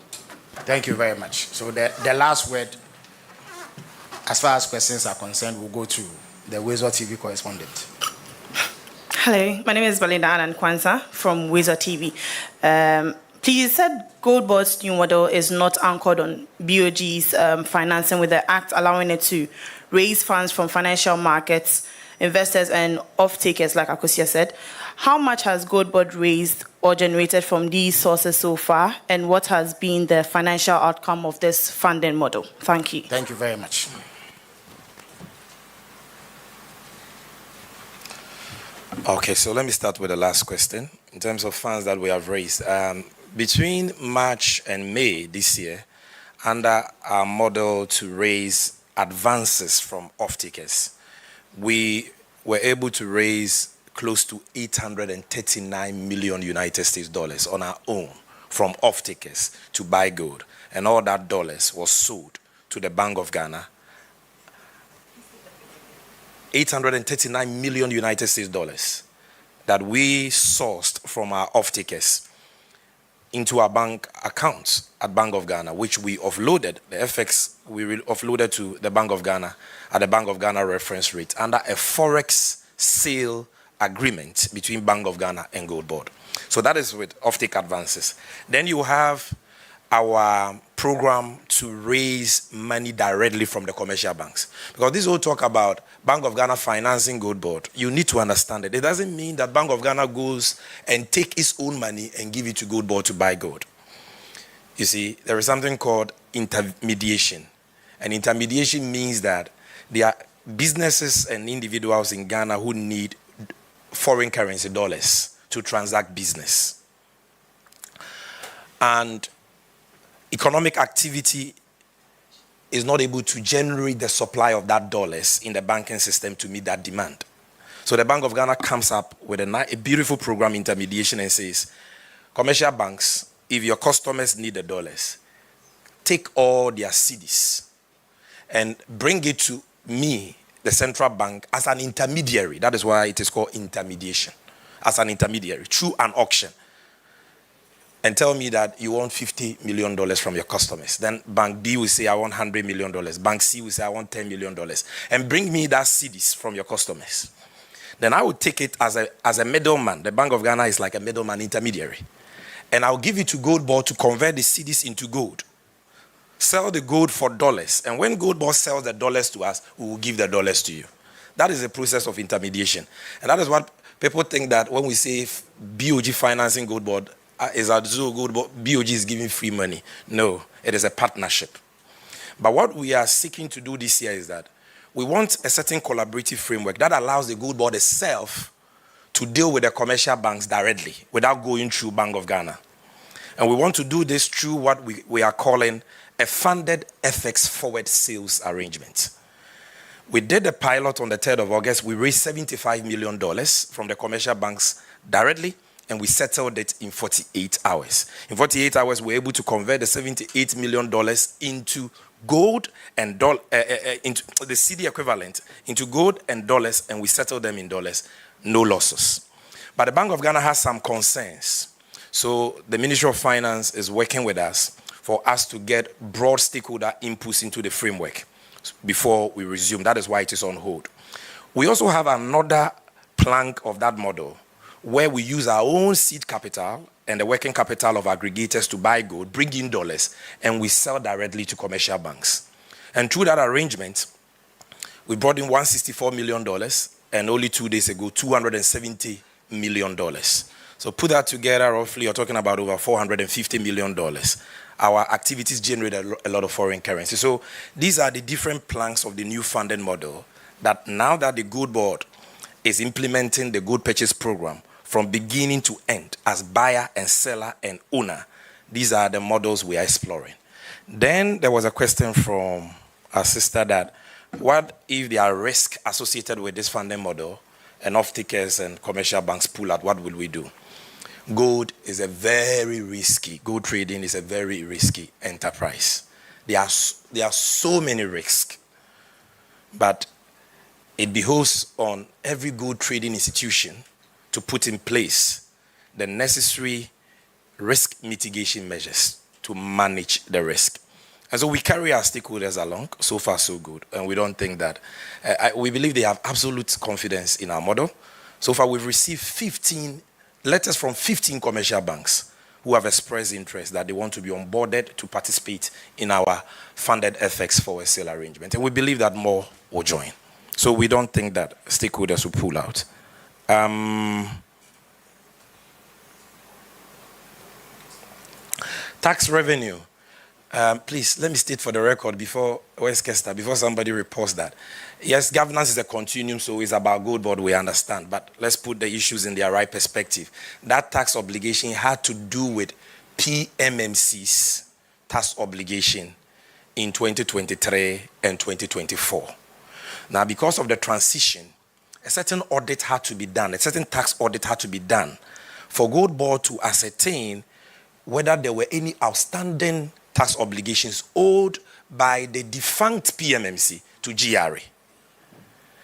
Thank you very much. So the last word, as far as questions are concerned, will go to the Wezo TV correspondent. Hello, my name is Belinda Anand Kwanzaa from Wezo TV. Please, you said GoldBod's new model is not anchored on BOG's financing, with the act allowing it to raise funds from financial markets, investors, and off-takers, like Akosia said. How much has GoldBod raised or generated from these sources so far, and what has been the financial outcome of this funding model? Thank you. Thank you very much. Okay, so let me start with the last question. In terms of funds that we have raised, between March and May this year, under our model to raise advances from off-takers, we were able to raise close to 839 million United States dollars on our own from off-takers to buy gold. And all that dollars was sold to the Bank of Ghana. 839 million United States dollars that we sourced from our off-takers into our bank accounts at Bank of Ghana, which we offloaded, the FX we offloaded to the Bank of Ghana at the Bank of Ghana reference rate under a forex sale agreement between Bank of Ghana and GoldBod. So that is with off-take advances. Then you have our program to raise money directly from the commercial banks. Because this whole talk about Bank of Ghana financing GoldBod, you need to understand it. It doesn't mean that Bank of Ghana goes and take its own money and give it to GoldBod to buy gold. You see, there is something called intermediation. And intermediation means that there are businesses and individuals in Ghana who need foreign currency dollars to transact business. And economic activity is not able to generate the supply of that dollars in the banking system to meet that demand. So the Bank of Ghana comes up with a beautiful program, intermediation, and says, commercial banks, if your customers need the dollars, take all their cedis and bring it to me, the central bank, as an intermediary. That is why it is called intermediation. As an intermediary, through an auction. And tell me that you want $50 million from your customers. Then Bank B will say, I want $100 million. Bank C will say, I want $10 million. And bring me that cedis from your customers. Then I will take it as a middleman. The Bank of Ghana is like a middleman intermediary. And I'll give it to GoldBod to convert the cedis into gold. Sell the gold for dollars. And when GoldBod sells the dollars to us, we will give the dollars to you. That is the process of intermediation. And that is what people think, that when we say BOG financing GoldBod, is as though BOG is giving free money. No, it is a partnership. But what we are seeking to do this year is that we want a certain collaborative framework that allows the GoldBod itself to deal with the commercial banks directly without going through Bank of Ghana. And we want to do this through what we are calling a funded FX forward sales arrangement. We did a pilot on the 3rd of August. We raised $75 million from the commercial banks directly, and we settled it in 48 hours. In 48 hours, we were able to convert the $78 million into gold and into the CD equivalent into gold and dollars, and we settled them in dollars, no losses. But the Bank of Ghana has some concerns. So the Ministry of Finance is working with us for us to get broad stakeholder inputs into the framework before we resume. That is why it is on hold. We also have another plank of that model where we use our own seed capital and the working capital of aggregators to buy gold, bring in dollars, and we sell directly to commercial banks. And through that arrangement, we brought in $164 million, and only 2 days ago, $270 million. So put that together, roughly, you're talking about over $450 million. Our activities generate a lot of foreign currency. So these are the different planks of the new funded model that now that the GoldBod is implementing the gold purchase program from beginning to end as buyer and seller and owner, these are the models we are exploring. Then there was a question from our sister that what if there are risks associated with this funding model and off-takers and commercial banks pull out, what will we do? Gold is a very risky, gold trading is a very risky enterprise. There are so many risks, but it behoves on every gold trading institution to put in place the necessary risk mitigation measures to manage the risk. And so we carry our stakeholders along. So far, so good. And we don't think that, we believe they have absolute confidence in our model. So far, we've received 15 letters from 15 commercial banks who have expressed interest that they want to be onboarded to participate in our funded FX forward sale arrangement. And we believe that more will join. So we don't think that stakeholders will pull out. Tax revenue. Please, let me state for the record before somebody reports that. Yes, governance is a continuum, so it's about GoldBod, we understand. But let's put the issues in their right perspective. That tax obligation had to do with PMMC's tax obligation in 2023 and 2024. Now, because of the transition, a certain audit had to be done, a certain tax audit had to be done for GoldBod to ascertain whether there were any outstanding tax obligations owed by the defunct PMMC to GRA.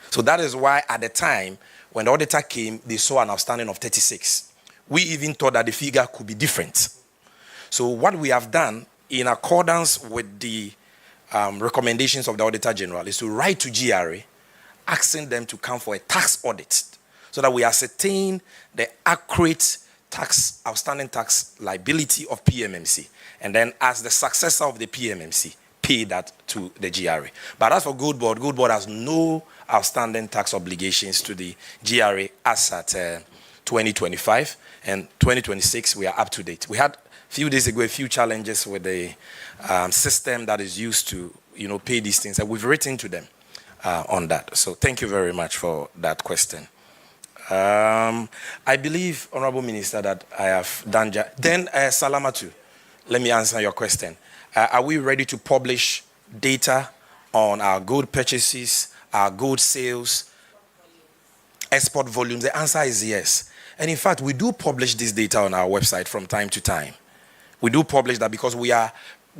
So that is why at the time, when the auditor came, they saw an outstanding of 36. We even thought that the figure could be different. So what we have done, in accordance with the recommendations of the Auditor General, is to write to GRA, asking them to come for a tax audit, so that we ascertain the accurate outstanding tax liability of PMMC, and then as the successor of the PMMC, pay that to the GRA. But as for GoldBod, GoldBod has no outstanding tax obligations to the GRA as at 2025, and 2026 we are up to date. We had a few days ago a few challenges with the system that is used to pay these things, and we've written to them on that. So thank you very much for that question. I believe, Honorable Minister, that I have done. Then, Salamatu, let me answer your question. Are we ready to publish data on our gold purchases, our gold sales, export volumes? The answer is yes. And in fact, we do publish this data on our website from time to time. We do publish that because the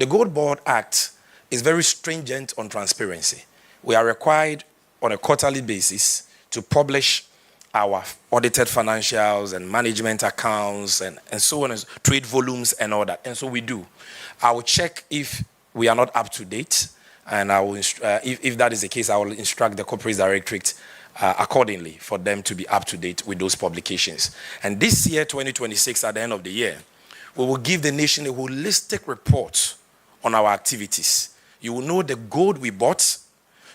GoldBod Act is very stringent on transparency. We are required on a quarterly basis to publish our audited financials and management accounts and so on, and trade volumes and all that. And so we do. I will check if we are not up to date, and I will if that is the case, I will instruct the Corporate Directorate accordingly for them to be up to date with those publications. And this year, 2026, at the end of the year, we will give the nation a holistic report on our activities. You will know the gold we bought.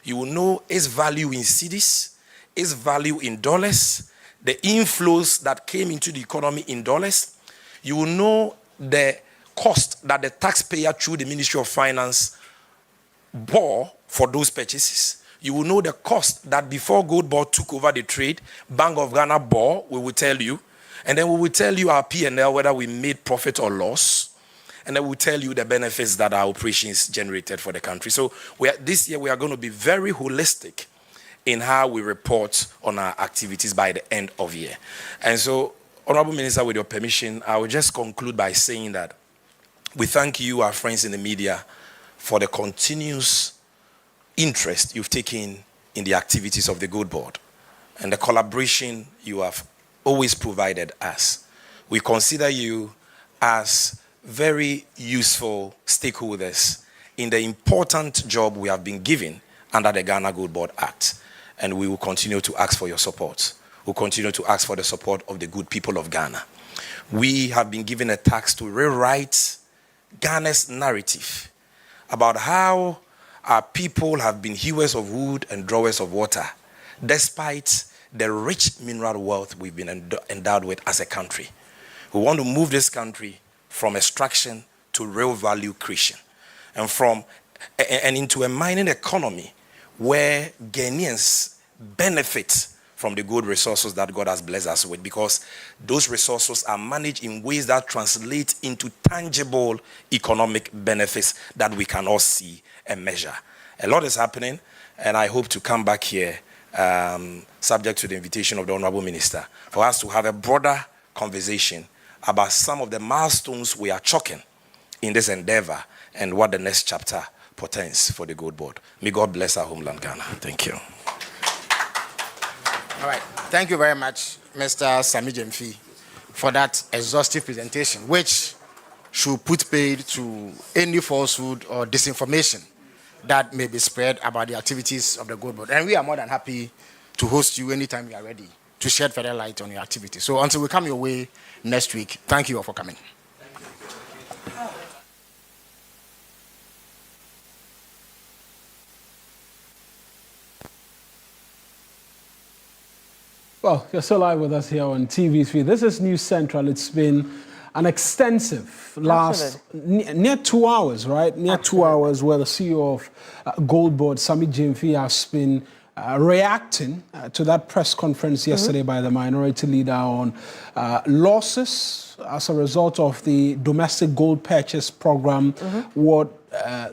You will know its value in cedis, its value in dollars, the inflows that came into the economy in dollars. You will know the cost that the taxpayer through the Ministry of Finance bore for those purchases. you will know the cost that before GoldBod took over the trade, Bank of Ghana bore, we will tell you. And then we will tell you our P&L, whether we made profit or loss. And then we'll tell you the benefits that our operations generated for the country. So this year we are going to be very holistic in how we report on our activities by the end of year. And so, Honorable Minister, with your permission, I will just conclude by saying that we thank you, our friends in the media, for the continuous interest you've taken in the activities of the GoldBod and the collaboration you have always provided us. We consider you as very useful stakeholders in the important job we have been given under the Ghana GoldBod Act. And we will continue to ask for your support. We'll continue to ask for the support of the good people of Ghana. We have been given a task to rewrite Ghana's narrative about how our people have been hewers of wood and drawers of water, despite the rich mineral wealth we've been endowed with as a country. We want to move this country from extraction to real value creation, and into a mining economy where Ghanaians benefit from the good resources that God has blessed us with, because those resources are managed in ways that translate into tangible economic benefits that we can all see and measure. A lot is happening, and I hope to come back here, subject to the invitation of the Honorable Minister, for us to have a broader conversation about some of the milestones we are chalking in this endeavor and what the next chapter portends for the GoldBod. May God bless our homeland, Ghana. Thank you. All right. Thank you very much, Mr. Sammy Gyamfi, for that exhaustive presentation, which should put paid to any falsehood or disinformation that may be spread about the activities of the GoldBod. And we are more than happy to host you anytime you are ready to shed further light on your activities. So until we come your way next week, thank you all for coming. Well, you're still live with us here on TV3. This is News Central. It's been an extensive last near 2 hours, right? Near 2 hours, where the CEO of GoldBod, Sammy Gyamfi, has been reacting to that press conference yesterday by the minority leader on losses as a result of the domestic gold purchase program. What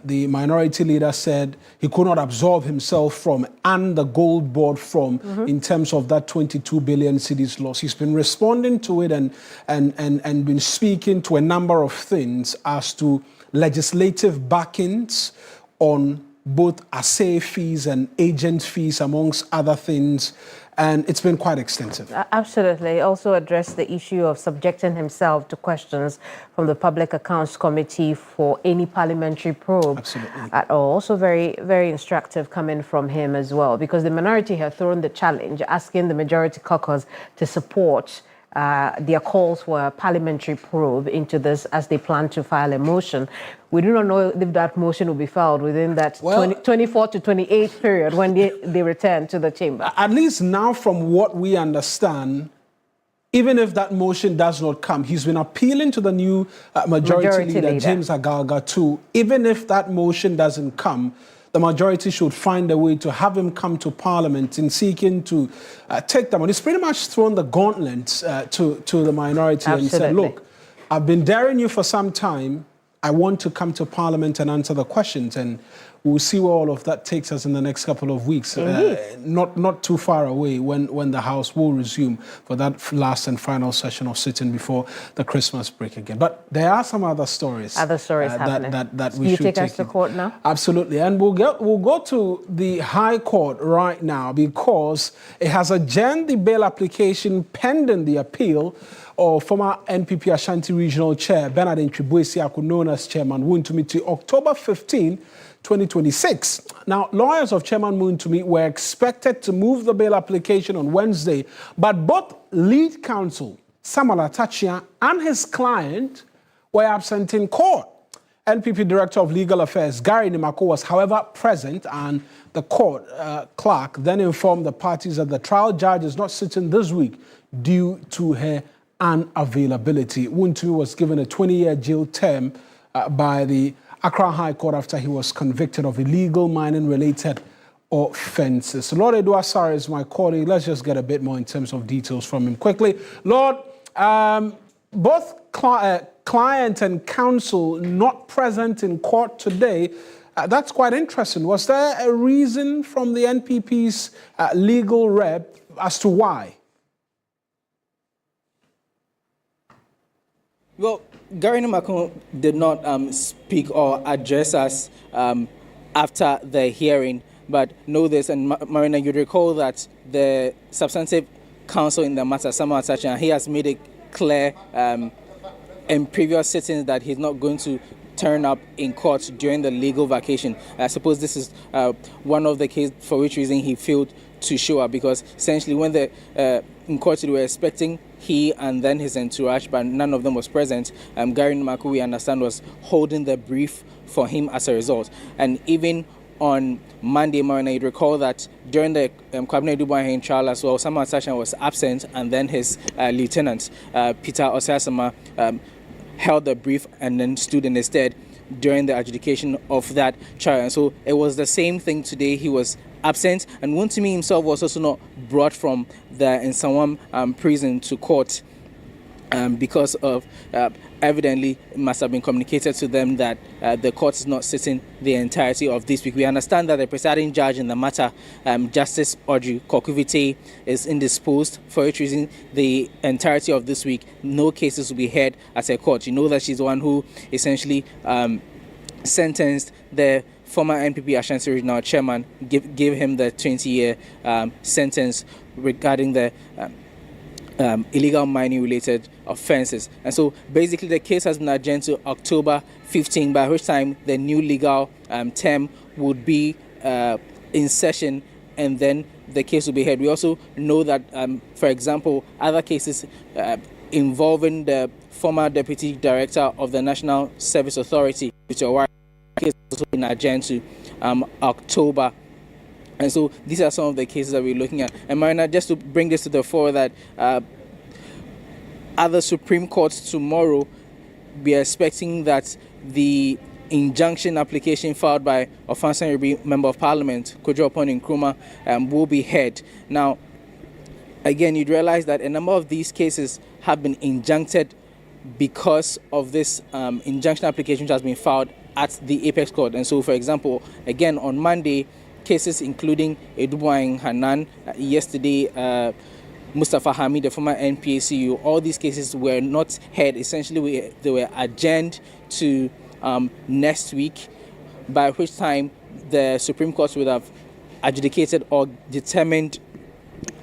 the minority leader said he could not absolve himself from, and the GoldBod from, in terms of that 22 billion cedis loss. He's been responding to it and been speaking to a number of things as to legislative backings on both assay fees and agent fees, amongst other things. And it's been quite extensive. Absolutely. Also addressed the issue of subjecting himself to questions from the Public Accounts Committee for any parliamentary probe at all. Also very, very instructive coming from him as well, because the minority have thrown the challenge, asking the majority caucus to support their calls for a parliamentary probe into this as they plan to file a motion. We do not know if that motion will be filed within that 24 to 28 period when they return to the chamber. At least now, from what we understand, even if that motion does not come, he's been appealing to the new majority leader, James Agalga, too. Even if that motion doesn't come, the majority should find a way to have him come to Parliament in seeking to take them on. He's pretty much thrown the gauntlet to the minority and said, look, I've been daring you for some time. I want to come to Parliament and answer the questions, and we'll see where all of that takes us in the next couple of weeks. Not too far away when the House will resume for that last and final session of sitting before the Christmas break again. But there are some other stories. Happening. That we should take. You take us to court now? Absolutely. And we'll go to the High Court right now, because it has adjourned the bail application pending the appeal of former NPP Ashanti Regional Chair Bernard Ntwibwesi, known as Chairman Wontumi, to October 15, 2026. Now, lawyers of Chairman Wontumi were expected to move the bail application on Wednesday, but both lead counsel Samuel Atachia and his client were absent in court. NPP Director of Legal Affairs Gary Nimako was, however, present, and the court clerk then informed the parties that the trial judge is not sitting this week due to her unavailability. Wontumi was given a 20-year jail term by the Accra High Court after he was convicted of illegal mining-related offences. Lord Eduasare is my colleague. Let's just get a bit more in terms of details from him quickly. Lord, both client and counsel not present in court today. That's quite interesting. Was there a reason from the NPP's legal rep as to why? Well, Gary Macron did not speak or address us after the hearing, but know this, and Marina, you recall that the substantive counsel in the matter, Samuel Atachan, he has made it clear in previous sittings that he's not going to turn up in court during the legal vacation. I suppose this is one of the cases for which reason he failed to show up, because essentially when in court they were expecting he and then his entourage, but none of them was present. Gary Maku, we understand, was holding the brief for him as a result. And even on Monday morning, you recall that during the Kwabena Dubois trial as well, Samuel Atachan was absent, and then his lieutenant, Peter Osasama, held the brief and then stood in his stead during the adjudication of that trial. And so it was the same thing today. He was absent, and Wontumi himself was also not brought from the Nsawam prison to court because of evidently it must have been communicated to them that the court is not sitting the entirety of this week. We understand that the presiding judge in the matter, Justice Audrey Kokuvite, is indisposed. For which reason, the entirety of this week, no cases will be heard at her court. You know that she's the one who essentially sentenced the former NPP Ashanti Regional Chairman, gave him the 20-year sentence regarding the illegal mining related offences. And so basically the case has been adjourned to October 15, by which time the new legal term would be in session, and then the case will be heard. We also know that, for example, other cases involving the former Deputy Director of the National Service Authority, which are case also been adjourned to October. And so these are some of the cases that we're looking at. And Marina, just to bring this to the fore, that at the Supreme Court tomorrow, we are expecting that the injunction application filed by Ofansan Ribi, Member of Parliament, Kojo Opon Nkrumah, will be heard. Now, again, you'd realize that a number of these cases have been injuncted because of this injunction application which has been filed at the Apex Court. And so, for example, again, on Monday, cases including Edubuang Hanan, yesterday, Mustafa Hamid, the former NPACU, all these cases were not heard. Essentially, they were adjourned to next week, by which time the Supreme Court would have adjudicated or determined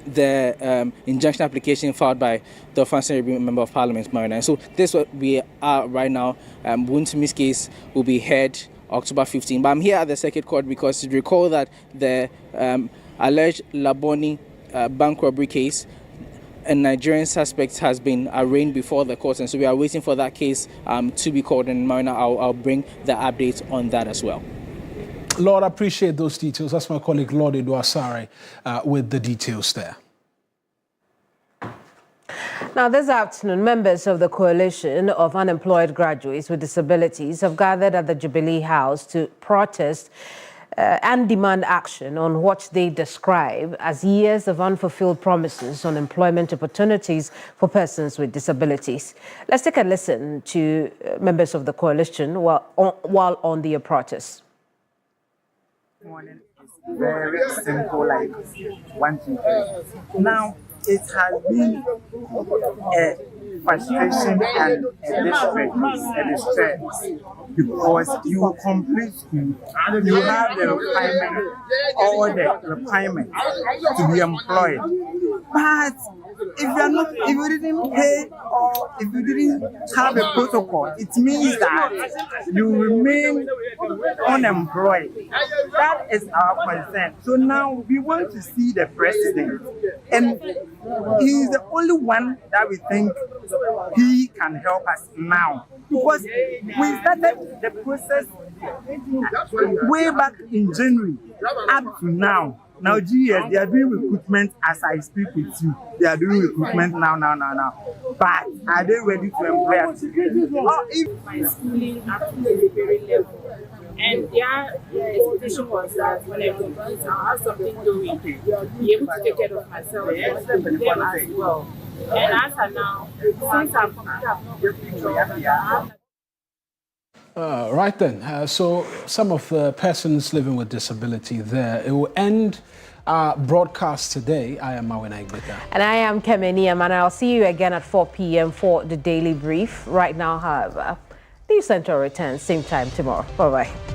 the injunction application filed by the Ofansan Member of Parliament, Marina. So this is what we are right now. Wuntumi's case will be heard October 15. But I'm here at the Circuit Court because you recall that the alleged Laboni bank robbery case, a Nigerian suspect has been arraigned before the court, and so we are waiting for that case to be called. And Marina, I'll bring the update on that as well. Lord, I appreciate those details. That's my colleague Lord Eduasare with the details there. Now, this afternoon, members of the Coalition of Unemployed Graduates with Disabilities have gathered at the Jubilee House to protest and demand action on what they describe as years of unfulfilled promises on employment opportunities for persons with disabilities. Let's take a listen to members of the coalition while on their protest. Morning is very simple, like 1, 2, 3. Now, it has been a frustration and a distress because you complete school, you have the requirement, all the requirements to be employed, but if you didn't pay or if you didn't have a protocol, it means that you remain unemployed. That is our concern. So now we want to see the president, and he is the only one that we think he can help us now, because we started the process way back in January up to now. Now, GS, they are doing recruitment as I speak with you. They are doing recruitment now. But are they ready to employ us? Or if my schooling up to the very level, And their expectation was that when I complete, I'll have something doing, be able to take care of myself and them as well. And as of now, since I've completed, I've not gotten a job, and I have Right then. So some of the persons living with disability there. It will end our broadcast today. I am Mawena Igbeta. And I am Kemeni, and I'll see you again at 4 p.m. for the Daily Brief. Right now, however, the Central returns same time tomorrow. Bye-bye.